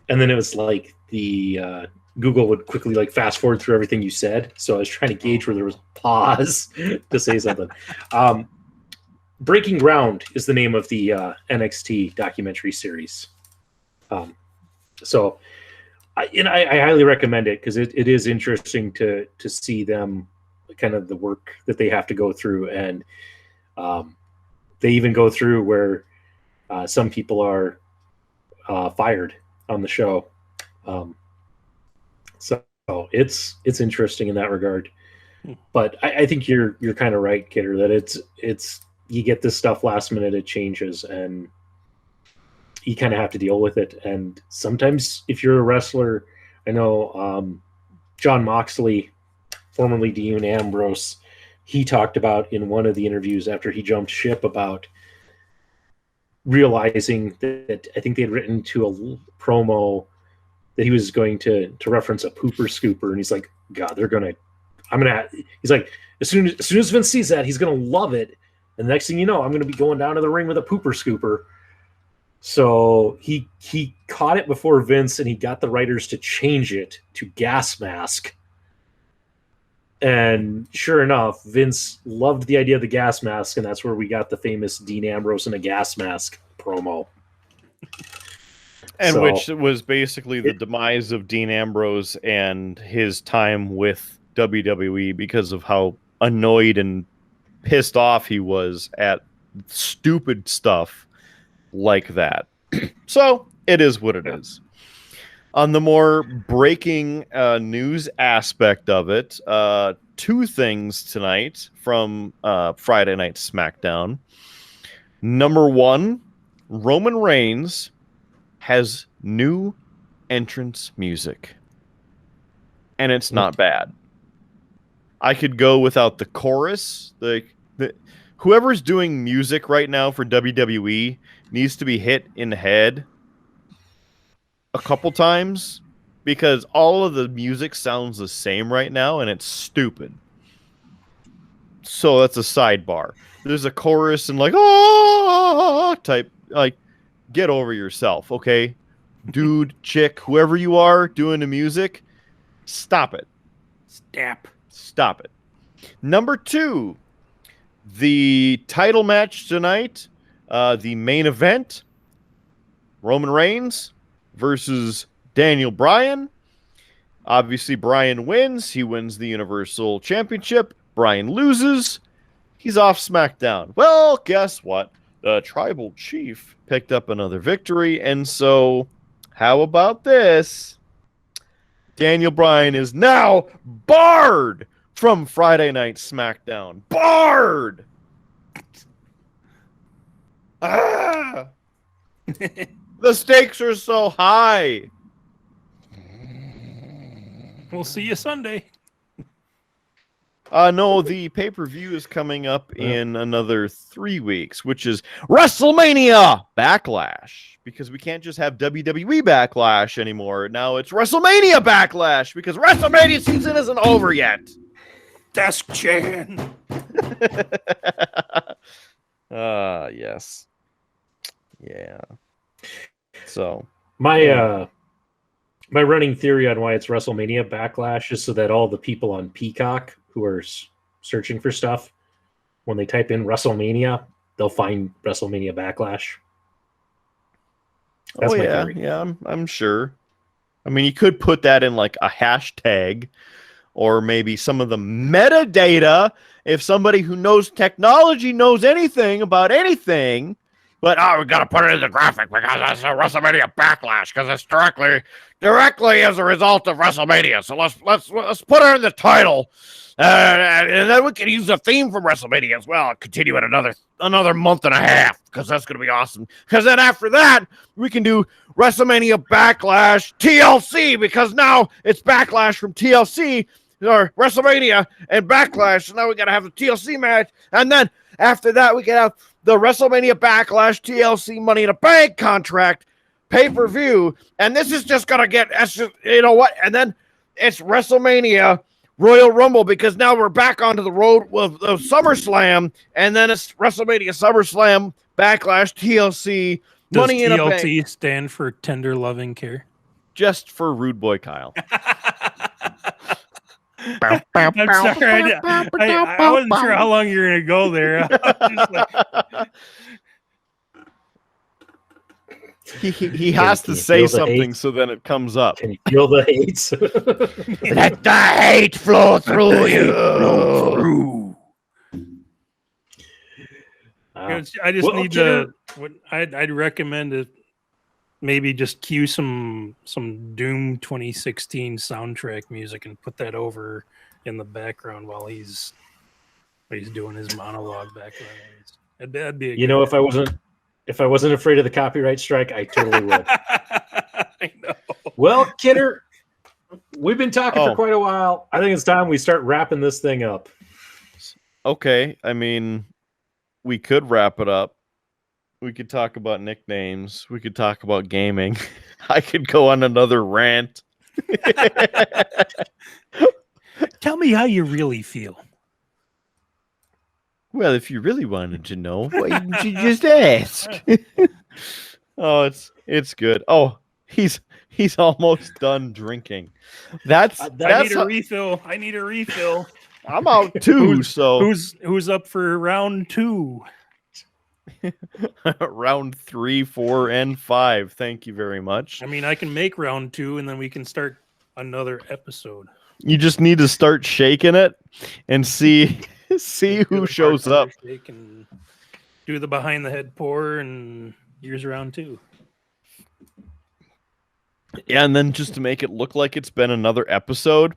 and then it was like the Google would quickly like fast forward through everything you said. So I was trying to gauge where there was a pause to say something. Breaking Ground is the name of the NXT documentary series. So I highly recommend it because it is interesting to see them, kind of the work that they have to go through. And they even go through where some people are fired on the show. So it's interesting in that regard. But I think you're kind of right, Kidder, that it's you get this stuff last minute, it changes, and you kind of have to deal with it. And sometimes if you're a wrestler, I know John Moxley, formerly Dean Ambrose, he talked about in one of the interviews after he jumped ship about realizing that I think they had written to a promo that he was going to reference a pooper scooper, and he's like, God, he's like, as soon as Vince sees that, he's gonna love it, and the next thing you know, I'm gonna be going down to the ring with a pooper scooper. So he caught it before Vince, and he got the writers to change it to gas mask. And sure enough, Vince loved the idea of the gas mask, and that's where we got the famous Dean Ambrose in a gas mask promo. And which was basically the demise of Dean Ambrose and his time with WWE because of how annoyed and pissed off he was at stupid stuff like that. So it is what it is. On the more breaking news aspect of it, two things tonight from Friday Night SmackDown. Number one, Roman Reigns has new entrance music, and it's not bad. I could go without the chorus. Whoever's doing music right now for WWE needs to be hit in the head a couple times, because all of the music sounds the same right now, and it's stupid. So that's a sidebar. There's a chorus and like type, like, get over yourself, okay? Dude, chick, whoever you are doing the music, stop it. Stop it. Number two, the title match tonight, the main event, Roman Reigns versus Daniel Bryan. Obviously, Bryan wins. He wins the Universal Championship. Bryan loses, he's off SmackDown. Well, guess what? The Tribal Chief picked up another victory, and so how about this? Daniel Bryan is now barred from Friday Night SmackDown. Barred! Ah! The stakes are so high. We'll see you Sunday. No, the pay-per-view is coming up in another 3 weeks, which is WrestleMania Backlash. Because we can't just have WWE Backlash anymore. Now it's WrestleMania Backlash because WrestleMania season isn't over yet. Desk Chan. Yes. Yeah. So My running theory on why it's WrestleMania Backlash is so that all the people on Peacock who are searching for stuff, when they type in WrestleMania, they'll find WrestleMania Backlash. That's my theory. Yeah, I'm sure. I mean, you could put that in like a hashtag or maybe some of the metadata if somebody who knows technology knows anything about anything. But we got to put it in the graphic because that's a WrestleMania Backlash because it's directly as a result of WrestleMania. So let's put it in the title, and then we can use the theme from WrestleMania as well. Continue it another month and a half because that's going to be awesome. Because then after that we can do WrestleMania Backlash TLC because now it's Backlash from TLC or WrestleMania and Backlash. So now we got to have the TLC match, and then after that we can have the WrestleMania Backlash TLC Money in the Bank contract pay-per-view, and this is just gonna get, you know what? And then it's WrestleMania Royal Rumble because now we're back onto the road with SummerSlam, and then it's WrestleMania SummerSlam Backlash TLC Money in the Bank. Does TLC stand for Tender Loving Care? Just for Rudeboy Kyle. I'm sorry, I wasn't sure how long you were gonna go there. I was just like... He has to say something so then it comes up. Can you feel the hate? Let the hate flow through you. I just need to. I'd recommend to maybe just cue some Doom 2016 soundtrack music and put that over in the background while he's doing his monologue background. That'd be if I wasn't afraid of the copyright strike, I totally would. I know. Well, Kidder, we've been talking for quite a while. I think it's time we start wrapping this thing up. Okay, I mean, we could wrap it up. We could talk about nicknames. We could talk about gaming. I could go on another rant. Tell me how you really feel. Well, if you really wanted to know, why didn't you just ask? Oh, it's good. Oh, he's almost done drinking. I need a refill. I need a refill. I'm out too. Who's up for round 2? Round 3, 4, and 5. Thank you very much. I mean, I can make round 2, and then we can start another episode. You just need to start shaking it and see who shows up. And do the behind the head pour, and here's round 2. Yeah, and then just to make it look like it's been another episode,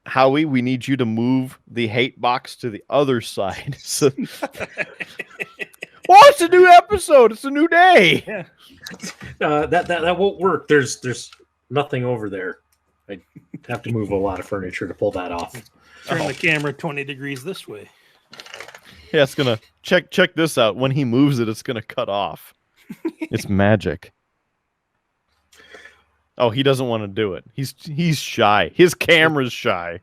Howie, we need you to move the hate box to the other side. So... Well, it's a new episode. It's a new day. Yeah. That won't work. There's nothing over there. I'd have to move a lot of furniture to pull that off. Turn the camera 20 degrees this way. Yeah, it's gonna check this out. When he moves it, it's gonna cut off. It's magic. Oh, he doesn't want to do it. He's shy. His camera's shy.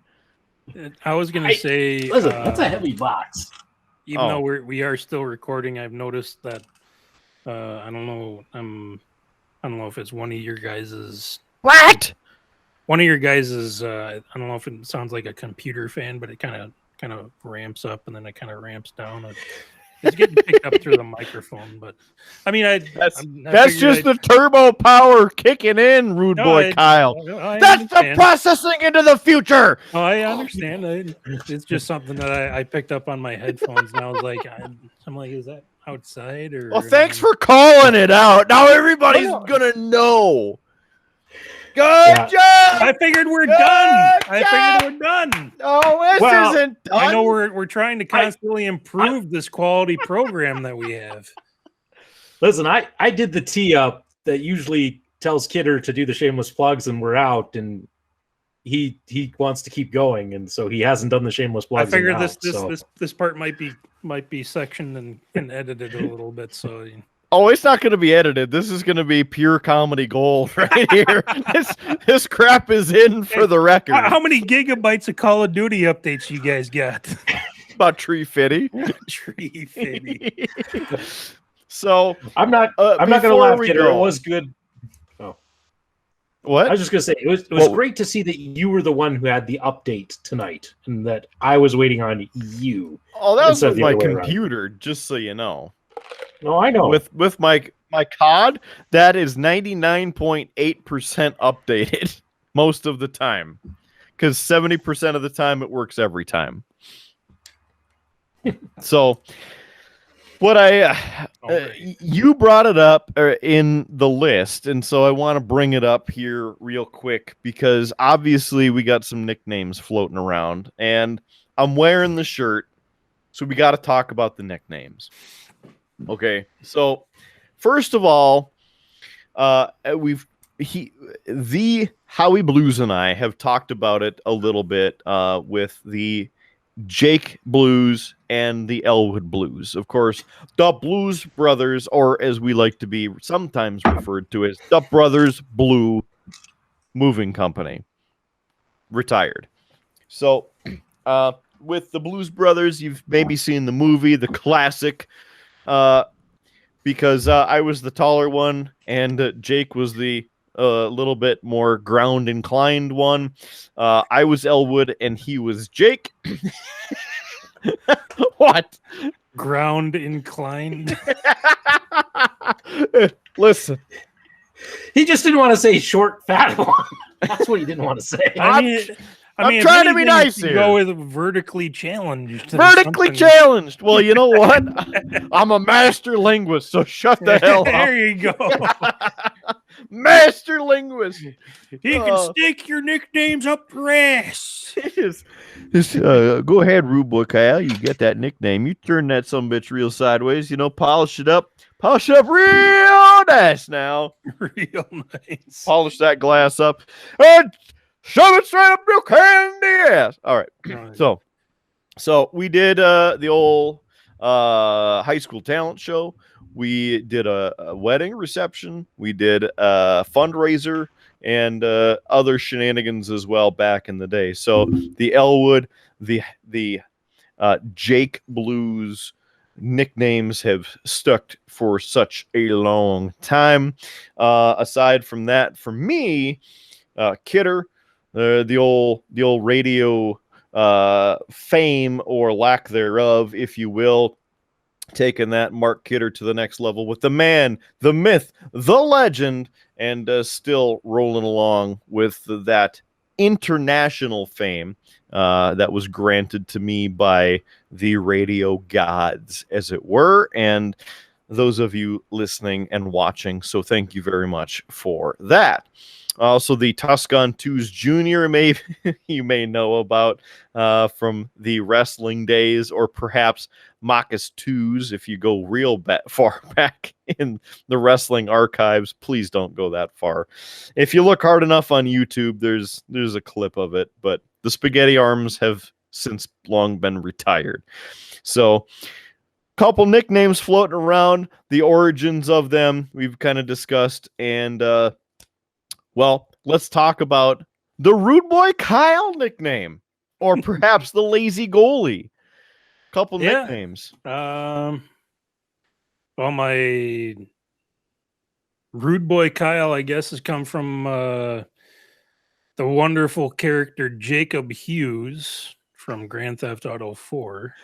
I was gonna say, listen, that's a heavy box. Even though we are still recording, I've noticed that I don't know if it's one of your guys's. What? One of your guys's. I don't know if it sounds like a computer fan, but it kind of ramps up and then it kind of ramps down. It's getting picked up through the microphone, but I mean, That's just the turbo power kicking in, Rude Boy Kyle. That's the processing into the future. I understand. It's just something that I picked up on my headphones, and I was like, I'm like, is that outside or? Well, thanks for calling it out. Now everybody's gonna know. Good job. I figured we're done. Oh, this isn't done. I know we're trying to constantly improve this quality program that we have. Listen, I did the tee up that usually tells Kidder to do the shameless plugs, and we're out, and he wants to keep going, and so he hasn't done the shameless plugs. I figured this part might be sectioned and edited a little bit, so. Oh, it's not going to be edited. This is going to be pure comedy gold right here. This crap is in for the record. How many gigabytes of Call of Duty updates you guys got? About tree fitty. Tree fitty. So I'm not going to laugh, Kidder. It was good. Oh, what? I was just going to say it was great to see that you were the one who had the update tonight, and that I was waiting on you. Oh, that was with my computer, just so you know. No, I know. With my COD, that is 99.8% updated most of the time, because 70% of the time it works every time. So, what you brought it up in the list, and so I want to bring it up here real quick because obviously we got some nicknames floating around, and I'm wearing the shirt, so we got to talk about the nicknames. Okay, so first of all, Howie Blues and I have talked about it a little bit with the Jake Blues and the Elwood Blues. Of course, the Blues Brothers, or as we like to be sometimes referred to as the Brothers Blue Moving Company, retired. So, with the Blues Brothers, you've maybe seen the movie, the classic. Because I was the taller one and Jake was the little bit more ground inclined one. I was Elwood and he was Jake. What? Ground inclined? Listen. He just didn't want to say short, fat one. That's what he didn't want to say. I'm trying to be nice here. Go with vertically challenged. Vertically challenged. Well, you know what? I'm a master linguist, so shut the hell up. There you go. Master linguist. You can stick your nicknames up your ass. Go ahead, Rudeboy Kyle. You get that nickname. You turn that sumbitch real sideways. Polish it up. Polish it up real nice now. Real nice. Polish that glass up. And shove it straight up your candy ass. All right. So we did the old high school talent show. We did a wedding reception. We did a fundraiser and other shenanigans as well back in the day. So the Elwood, the Jake Blues nicknames have stuck for such a long time. Aside from that, for me, Kidder, the old radio fame or lack thereof, if you will, taking that Mark Kidder to the next level with the man, the myth, the legend, and still rolling along with that international fame that was granted to me by the radio gods, as it were, and those of you listening and watching. So thank you very much for that. Also, the Tuscan Twos Jr. You may know about from the wrestling days, or perhaps Marcus Twos if you go real far back in the wrestling archives. Please don't go that far. If you look hard enough on YouTube, there's a clip of it, but the Spaghetti Arms have since long been retired. So, couple nicknames floating around, the origins of them we've kind of discussed, and well, let's talk about the Rudeboy Kyle nickname, or perhaps the Lazy Goalie. Couple nicknames. Well, my Rudeboy Kyle, I guess, has come from the wonderful character Jacob Hughes from Grand Theft Auto 4.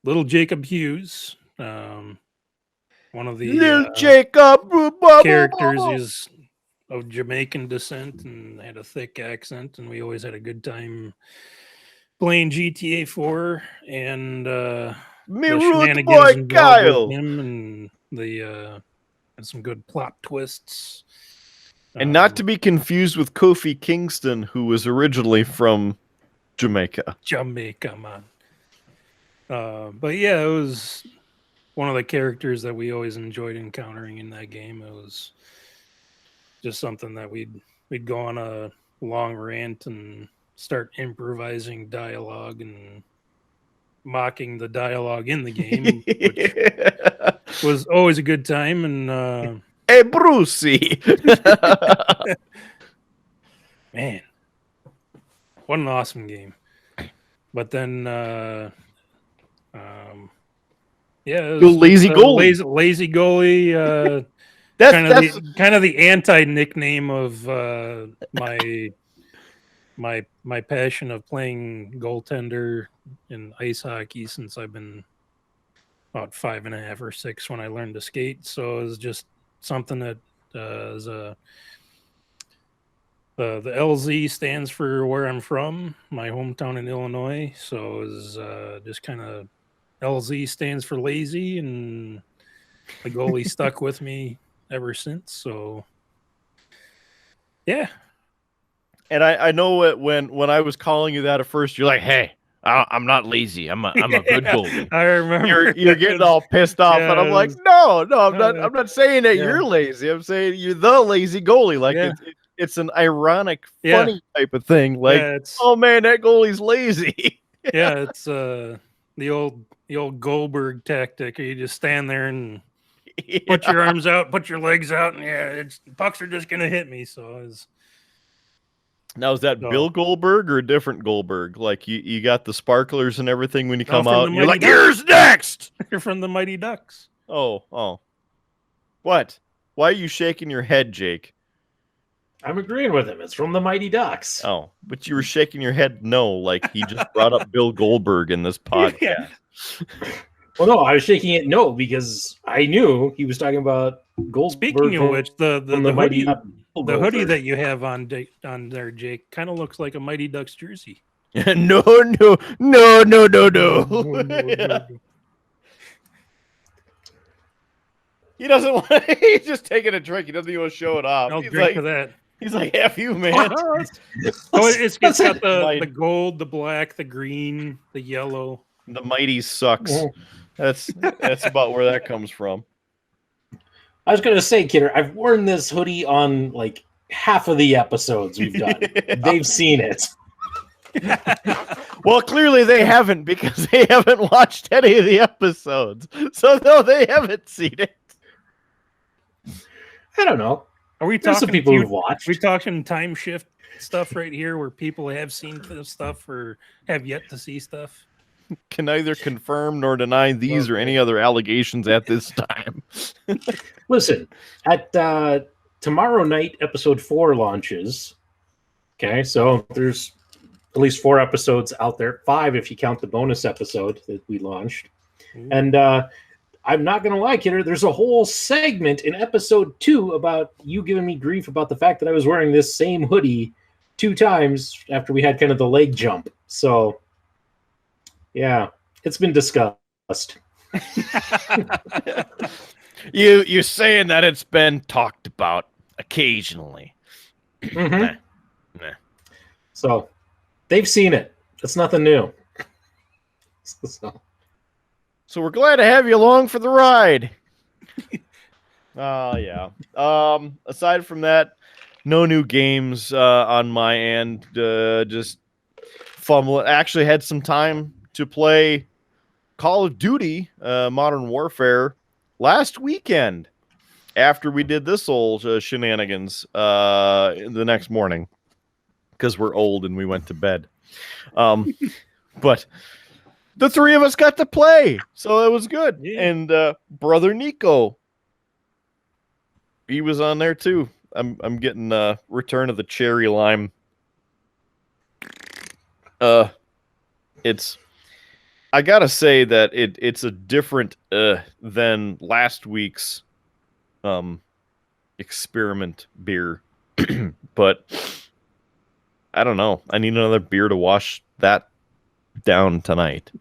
Little Jacob Hughes, one of the Little Jacob characters is of Jamaican descent and had a thick accent, and we always had a good time playing GTA 4 and Me the Rudeboy shenanigans involved Kyle. with him, and the and some good plot twists. And not to be confused with Kofi Kingston, who was originally from Jamaica. Jamaica, man. But yeah, it was one of the characters that we always enjoyed encountering in that game. It was just something that we'd go on a long rant and start improvising dialogue and mocking the dialogue in the game, which was always a good time. And Hey, Brucey. man, what an awesome game. But then yeah, it was Lazy goalie. Lazy goalie. That's kind of the anti nickname of my passion of playing goaltender in ice hockey since I've been about 5.5 or 6 when I learned to skate. So it was just something that is the LZ stands for where I'm from, my hometown in Illinois. So is just kind of LZ stands for lazy, and the goalie stuck with me ever since. So yeah. And I know it when I was calling you that at first, you're like, "Hey, I'm not lazy. I'm a good goalie." I remember You're getting all pissed off, and I'm like, "No, I'm not saying that you're lazy. I'm saying you're the lazy goalie. Like it's an ironic, funny type of thing. Like, oh man, that goalie's lazy." Yeah, it's the old Goldberg tactic. You just stand there and put your arms out, put your legs out, and pucks are just gonna hit me. So it's. Now, is that Bill Goldberg or a different Goldberg? Like, you got the sparklers and everything when you come out, and you're like, "Here's next!" You're from the Mighty Ducks. Oh. What? Why are you shaking your head, Jake? I'm agreeing with him. It's from the Mighty Ducks. Oh, but you were shaking your head no, like he just brought up Bill Goldberg in this podcast. Yeah. Well, no, I was shaking it no because I knew he was talking about Goldberg. Speaking of which, the Mighty hoodie that you have on there, Jake, kind of looks like a Mighty Ducks jersey. No. He doesn't want. He's just taking a drink. He doesn't even want to show it off. I'll drink to that. He's like, "F you, man." It's got the gold, the black, the green, the yellow. The Mighty sucks. That's about where that comes from. I was gonna say, Kidder, I've worn this hoodie on like half of the episodes we've done. They've seen it. Well, clearly they haven't because they haven't watched any of the episodes. So no, they haven't seen it. I don't know. Are we There's talking some people who've watched? Are we talking time shift stuff right here where people have seen this stuff or have yet to see stuff? Can neither confirm nor deny these or any other allegations at this time. Listen, at tomorrow night, episode 4 launches. Okay, so there's at least 4 episodes out there. 5 if you count the bonus episode that we launched. And I'm not going to lie, Kidder, there's a whole segment in episode 2 about you giving me grief about the fact that I was wearing this same hoodie 2 times after we had kind of the leg jump. So, yeah, it's been discussed. You're saying that it's been talked about occasionally. Mm-hmm. Nah. So, they've seen it. It's nothing new. So we're glad to have you along for the ride. Yeah. Aside from that, no new games on my end. Just fumble. Actually had some time to play Call of Duty Modern Warfare last weekend after we did this old shenanigans the next morning because we're old and we went to bed. But the 3 of us got to play, so it was good. Yeah. And brother Nico, he was on there too. I'm getting Return of the Cherry Lime. It's I gotta say that it's a different than last week's experiment beer, but I don't know. I need another beer to wash that down tonight.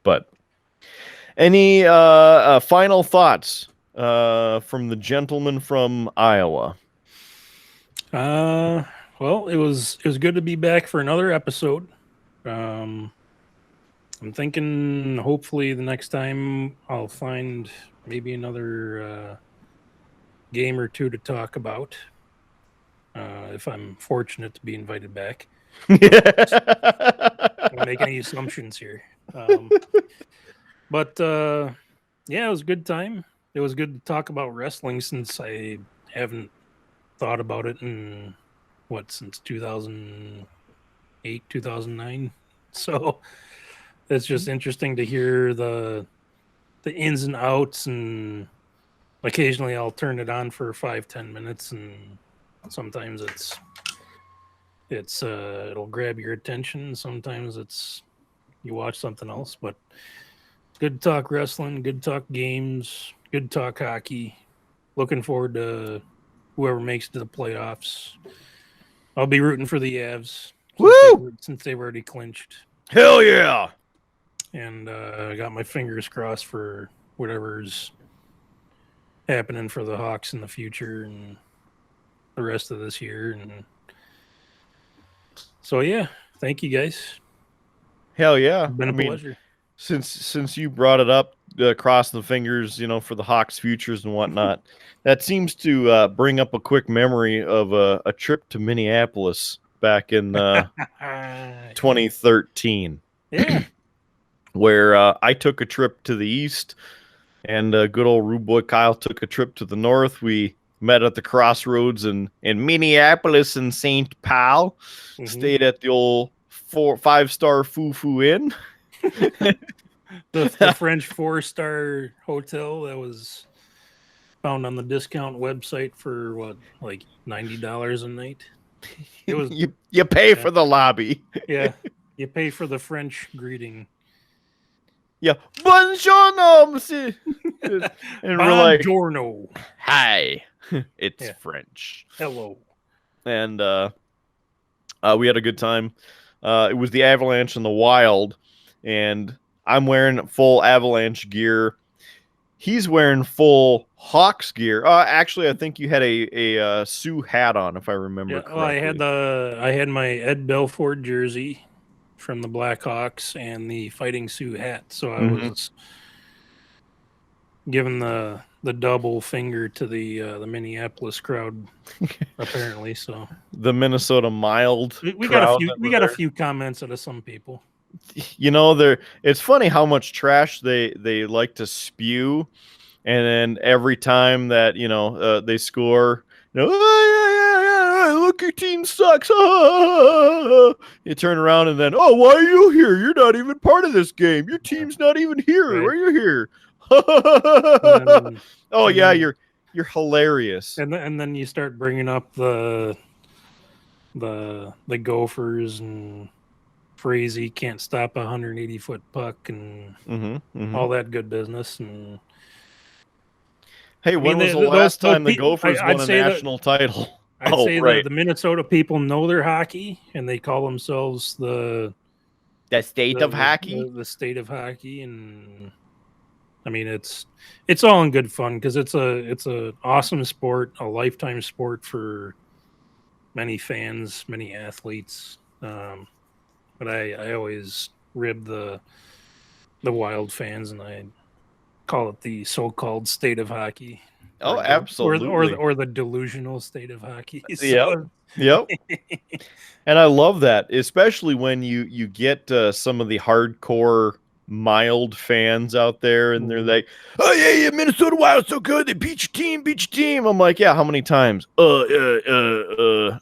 But any final thoughts from the gentleman from Iowa? Well, it was good to be back for another episode. I'm thinking hopefully the next time I'll find maybe another game or two to talk about. If I'm fortunate to be invited back. Don't make any assumptions here. But yeah, it was a good time. It was good to talk about wrestling since I haven't thought about it in since 2008, 2009. So it's just interesting to hear the ins and outs, and occasionally I'll turn it on for 5-10 minutes, and sometimes it'll grab your attention. Sometimes you watch something else, but good to talk wrestling, good to talk games, good to talk hockey. Looking forward to whoever makes it to the playoffs. I'll be rooting for the Avs. Since they've already clinched. Hell yeah! And I got my fingers crossed for whatever's happening for the Hawks in the future and the rest of this year. And so, yeah, thank you guys. Hell yeah! It's been a pleasure. Since you brought it up, crossing the fingers, for the Hawks' futures and whatnot, that seems to bring up a quick memory of a trip to Minneapolis back in 2013. Yeah. Where I took a trip to the east, and good old Rudeboy Kyle took a trip to the north. We met at the crossroads in Minneapolis and St. Paul. Mm-hmm. Stayed at the old 5-star Foo Inn. the French 4-star hotel that was found on the discount website for what, like $90 a night. It was you pay for the lobby. Yeah, you pay for the French greeting. Yeah, buongiorno, and we're like, buongiorno. Hi, it's French. Hello. And we had a good time. It was the Avalanche and the Wild, and I'm wearing full Avalanche gear. He's wearing full Hawks gear. Actually, I think you had a Sioux hat on, if I remember correctly. Well, I had my Ed Belfort jersey from the Blackhawks and the Fighting Sioux hat. So I was giving the double finger to the Minneapolis crowd, apparently. So the Minnesota Mild. We got a few comments out of some people. It's funny how much trash they like to spew, and then every time that they score, look, your team sucks. You turn around and then, why are you here? You're not even part of this game. Your team's not even here. Right. Why are you here? You're hilarious. And then you start bringing up the Gophers and Frazee can't stop a 180-foot puck and all that good business. And hey, when was the last time the Gophers won a national title? I'd say the Minnesota people know their hockey, and they call themselves the state of hockey. The state of hockey, and I mean it's all in good fun because it's a awesome sport, a lifetime sport for many fans, many athletes. But I always rib the Wild fans, and I call it the so-called state of hockey. Oh, absolutely. Or the delusional state of hockey. So. Yep. And I love that, especially when you get some of the hardcore Mild fans out there, and they're like, "Oh yeah, Minnesota Wild so good, they beat your team." I'm like, "Yeah, how many times?" Okay,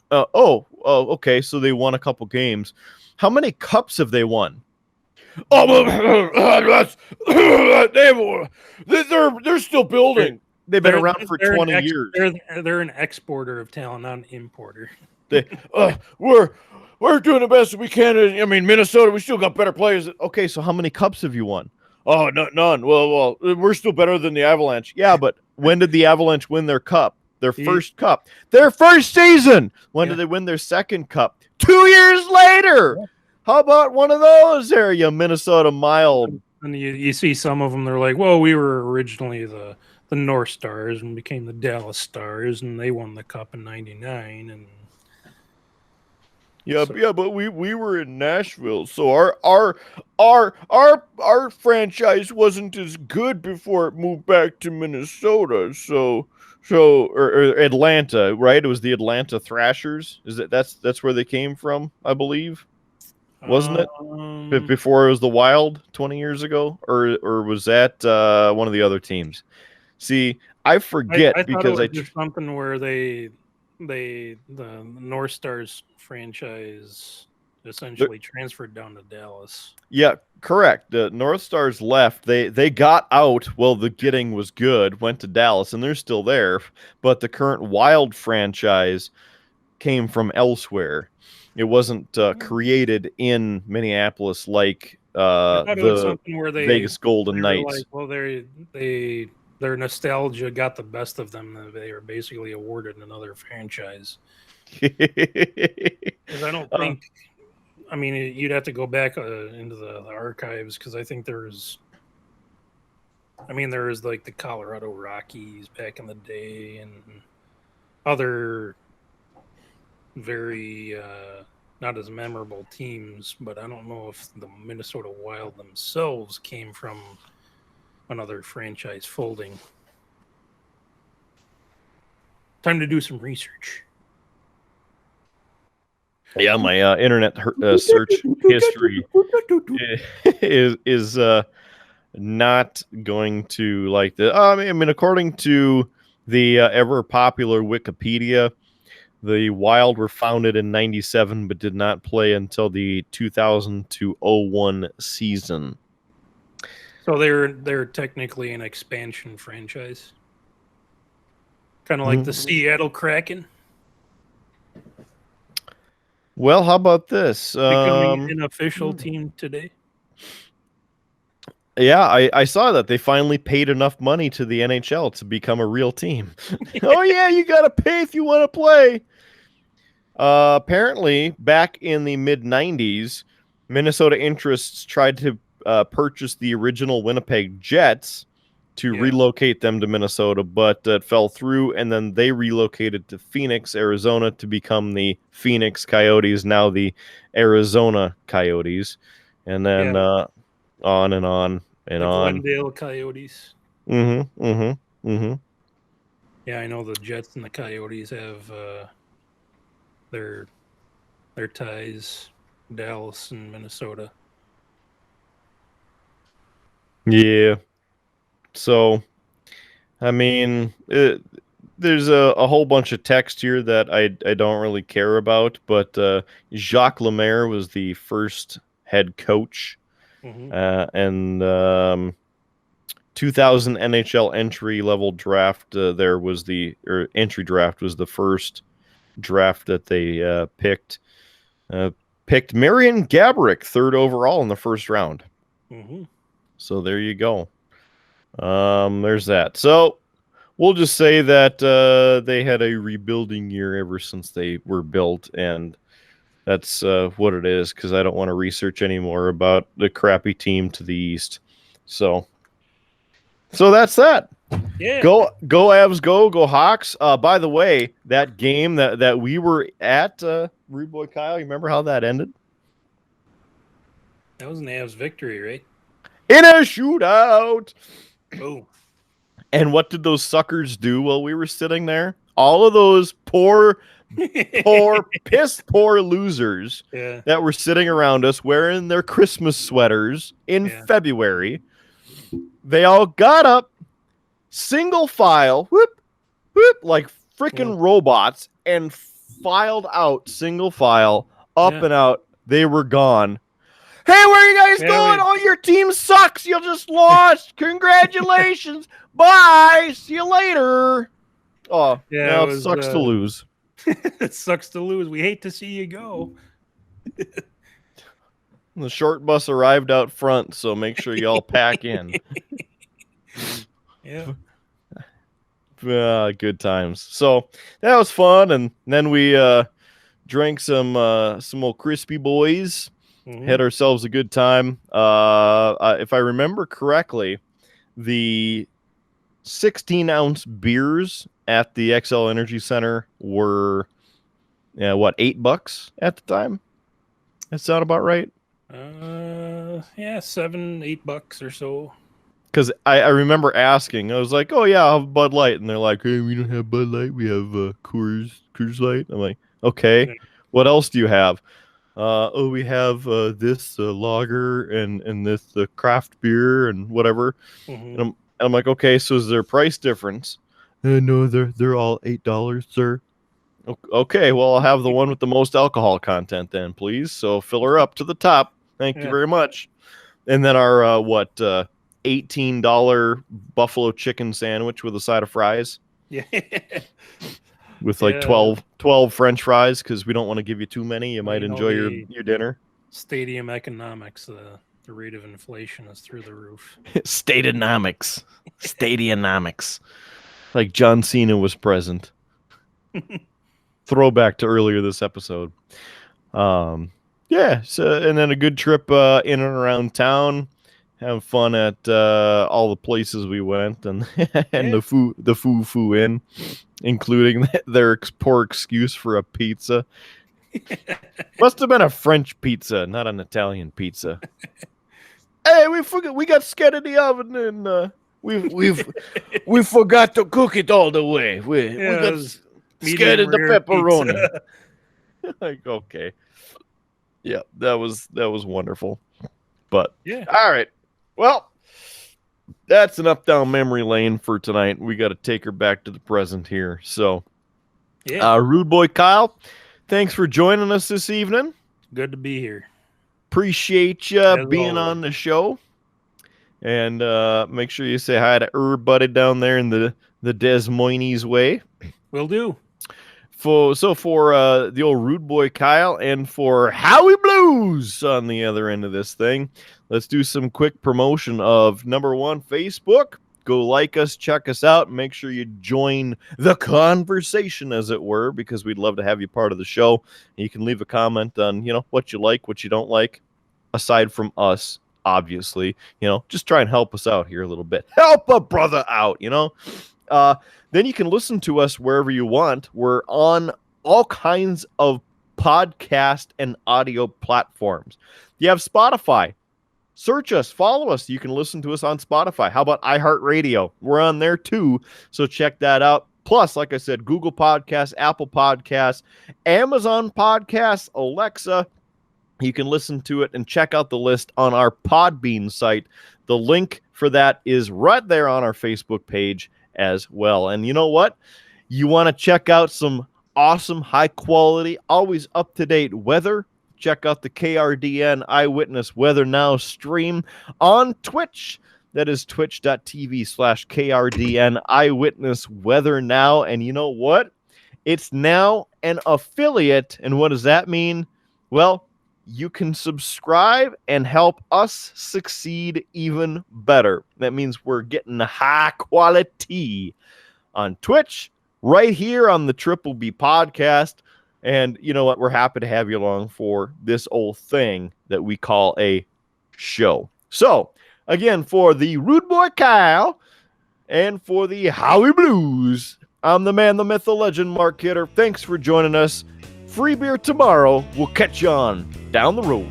so they won a couple games. How many cups have they won? They're still building. They've been around for 20 years. They're an exporter of talent, not an importer. We're we're doing the best we can. I mean, Minnesota, we still got better players. Okay, so how many cups have you won? Oh, no, none. Well, we're still better than the Avalanche. Yeah, but when did the Avalanche win their cup? Their first cup. Their first season. When did they win their second cup? 2 years later. Yeah. How about one of those there, you Minnesota mild? And you see some of them, they're like, well, we were originally the North Stars and became the Dallas Stars, and they won the cup in '99. And yeah, but we were in Nashville, so our franchise wasn't as good before it moved back to Minnesota. Or Atlanta, right? It was the Atlanta Thrashers. That's where they came from, I believe, wasn't it? Before it was the Wild 20 years ago, or was that one of the other teams? See, I forget I because thought it was something where the North Stars franchise essentially transferred down to Dallas. Yeah, correct. The North Stars left. They got out. Well, the getting was good. Went to Dallas, and they're still there. But the current Wild franchise came from elsewhere. It wasn't created in Minneapolis like the Vegas Golden Knights. Like, well, their nostalgia got the best of them. They were basically awarded another franchise. Because I don't think, I mean, you'd have to go back into the archives, because I think there was like the Colorado Rockies back in the day and other very not as memorable teams, but I don't know if the Minnesota Wild themselves came from another franchise folding. Time to do some research. Yeah, my internet search history is not going to like the. I mean, according to the ever popular Wikipedia, the Wild were founded in '97, but did not play until the 2000-01 season. So they're technically an expansion franchise, kind of like the Seattle Kraken. Well, how about this? Becoming an official team today. Yeah, I saw that they finally paid enough money to the NHL to become a real team. Oh yeah, you got to pay if you want to play. Apparently, back in the mid '90s, Minnesota interests tried to purchase the original Winnipeg Jets to relocate them to Minnesota, but it fell through, and then they relocated to Phoenix, Arizona to become the Phoenix Coyotes, now the Arizona Coyotes, and then on and on and the on. Glendale Coyotes. Yeah, I know the Jets and the Coyotes have their ties, Dallas and Minnesota. Yeah. So, I mean, there's a whole bunch of text here that I don't really care about, but Jacques Lemaire was the first head coach, and 2000 NHL entry level draft. There was entry draft was the first draft that they picked. Picked Marian Gaborik, 3rd overall in the first round. So there you go. There's that. So we'll just say that they had a rebuilding year ever since they were built, and that's what it is, because I don't want to research anymore about the crappy team to the east. So that's that. Yeah. Go Avs, go Hawks. By the way, that game that we were at, Rudeboy Kyle, you remember how that ended? That was an Avs victory, right? In a shootout. Oh. And what did those suckers do while we were sitting there? All of those poor piss poor losers that were sitting around us wearing their Christmas sweaters in February. They all got up, single file, whoop, whoop, like freaking robots, and filed out single file up and out. They were gone. Hey, where are you guys going? Oh, your team sucks. You just lost. Congratulations. Bye. See you later. Oh, it sucks to lose. It sucks to lose. We hate to see you go. The short bus arrived out front, so make sure y'all pack in. Yeah. Good times. So that was fun, and then we drank some old crispy boys. Mhm. Had ourselves a good time. If I remember correctly, the 16-ounce beers at the XL Energy Center were, $8 at the time? That sound about right? Yeah, $7-8 or so. Because I remember asking, I was like, "Oh yeah, I'll have Bud Light," and they're like, "Hey, we don't have Bud Light. We have Coors Light." I'm like, "Okay, Yeah. what else do you have?" We have this lager and this craft beer and whatever. Mhm. And I'm like, "Okay, so is there a price difference?" No, they're all $8, sir. Okay, well, I'll have the one with the most alcohol content then, please. So fill her up to the top. Thank you Yeah. very much. And then our $18 buffalo chicken sandwich with a side of fries Yeah. with like Yeah. 12 French fries because we don't want to give you too many. You Well, might you know, enjoy the- your dinner. Stadium economics, the rate of inflation is through the roof. Stadianomics. Stadianomics. Like John Cena was present. Throwback to earlier this episode. Yeah, so and then a good trip in and around town. Have fun at all the places we went and and Yeah. the foo inn, including their poor excuse for a pizza. Must have been a French pizza, not an Italian pizza. Hey, we got scared of the oven and we forgot to cook it all the way. We Yeah, it got was scared of the medium rare pepperoni. pizza. Like, okay. Yeah, that was wonderful. But Yeah. all right. Well, that's an up down memory lane for tonight. We got to take her back to the present here. So, Yeah. Rudeboy Kyle, thanks for joining us this evening. Good to be here. Appreciate you As being always. on the show. And make sure you say hi to everybody down there in the Des Moines way. Will do. For the old Rude Boy Kyle and for Howie Blues on the other end of this thing, let's do some quick promotion of number one, Facebook. Go like us, check us out, make sure you join the conversation, as it were, because we'd love to have you part of the show. You can leave a comment on, what you like, what you don't like, aside from us, obviously. Just try and help us out here a little bit. Help a brother out, Then you can listen to us wherever you want. We're on all kinds of podcast and audio platforms. You have Spotify. Search us, follow us. You can listen to us on Spotify. How about iHeartRadio? We're on there too, so check that out. Plus, like I said, Google Podcasts, Apple Podcasts, Amazon Podcasts, Alexa. You can listen to it and check out the list on our Podbean site. The link for that is right there on our Facebook page as well. And you know what? You want to check out some awesome, high quality, always up to date weather? Check out the KRDN Eyewitness Weather Now stream on Twitch. That is twitch.tv/KRDN Eyewitness Weather Now. And you know what? It's now an affiliate. And what does that mean? Well, you can subscribe and help us succeed even better. That means we're getting high quality on Twitch, right here on the Triple B podcast. And you know what? We're happy to have you along for this old thing that we call a show. So, again, for the Rude Boy Kyle and for the Howie Blues, I'm the man, the myth, the legend, Mark Kidder. Thanks for joining us. Free beer tomorrow. We'll catch you on down the road.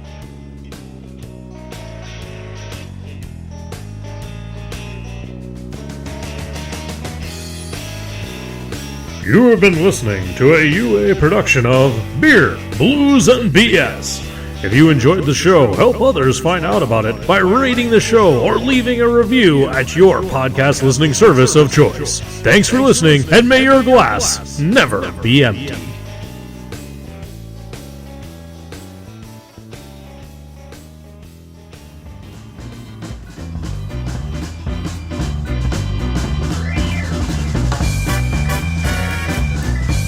You have been listening to a UA production of Beer, Blues, and BS. If you enjoyed the show, help others find out about it by rating the show or leaving a review at your podcast listening service of choice. Thanks for listening, and may your glass never be empty.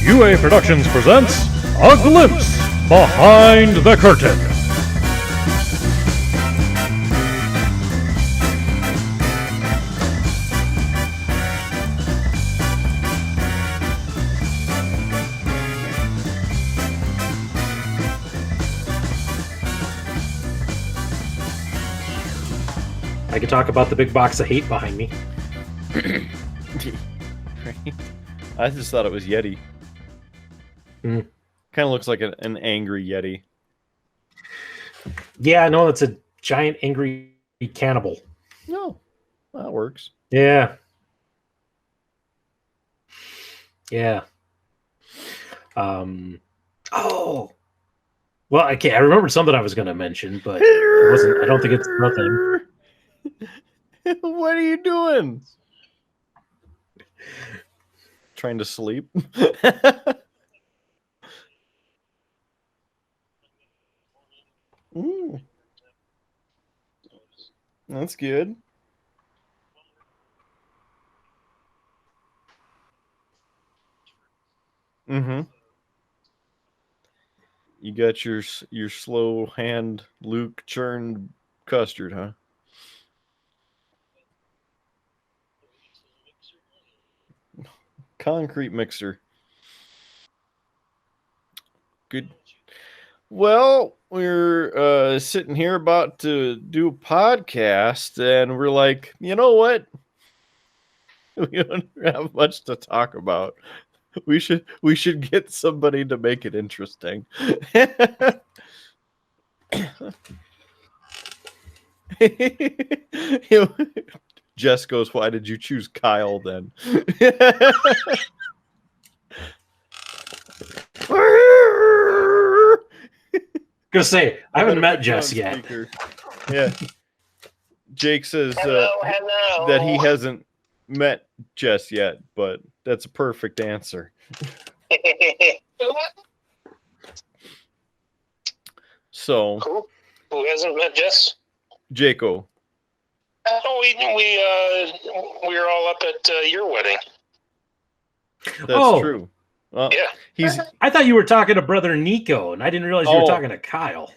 UA Productions presents A Glimpse Behind the Curtain. I could talk about the big box of hate behind me. I just thought it was Yeti. Mm. Kind of looks like an angry Yeti. Yeah, no, it's a giant angry cannibal. No, that works. Yeah. Yeah. Oh. Well, okay, I remembered something I was going to mention, but it wasn't. I don't think it's nothing. What are you doing? Trying to sleep? Ooh. That's good. Mm-hmm. You got your slow hand Luke churned custard, huh? Concrete mixer. Good. Well, we're sitting here about to do a podcast, and we're like, you know what? We don't have much to talk about. We should get somebody to make it interesting. Jess goes, why did you choose Kyle then? Gonna say, I haven't met Jess yet. Speaker. Yeah. Jake says hello. that he hasn't met Jess yet, but that's a perfect answer. So, Cool. Who hasn't met Jess? Jaco. Oh, we were all up at your wedding. That's Oh. true. Well, Yeah. he's I thought you were talking to brother Nico, and I didn't realize you were Oh. talking to Kyle.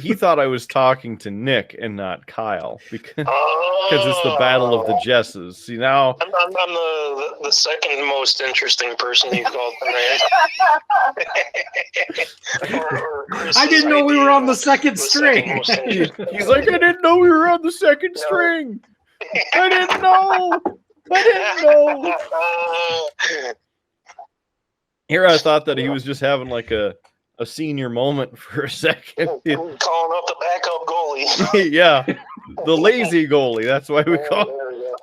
he thought I was talking to Nick and not Kyle because Oh, it's the battle of the Jesses. See now, I'm the second most interesting person you called tonight. Or Chris I didn't know we were on the second string. most interesting. he's like, I didn't know we were on the second string. I didn't know. Here I thought that he was just having like a senior moment for a second. Calling up the backup goalie. Yeah, the lazy goalie. That's why we call him. There we go.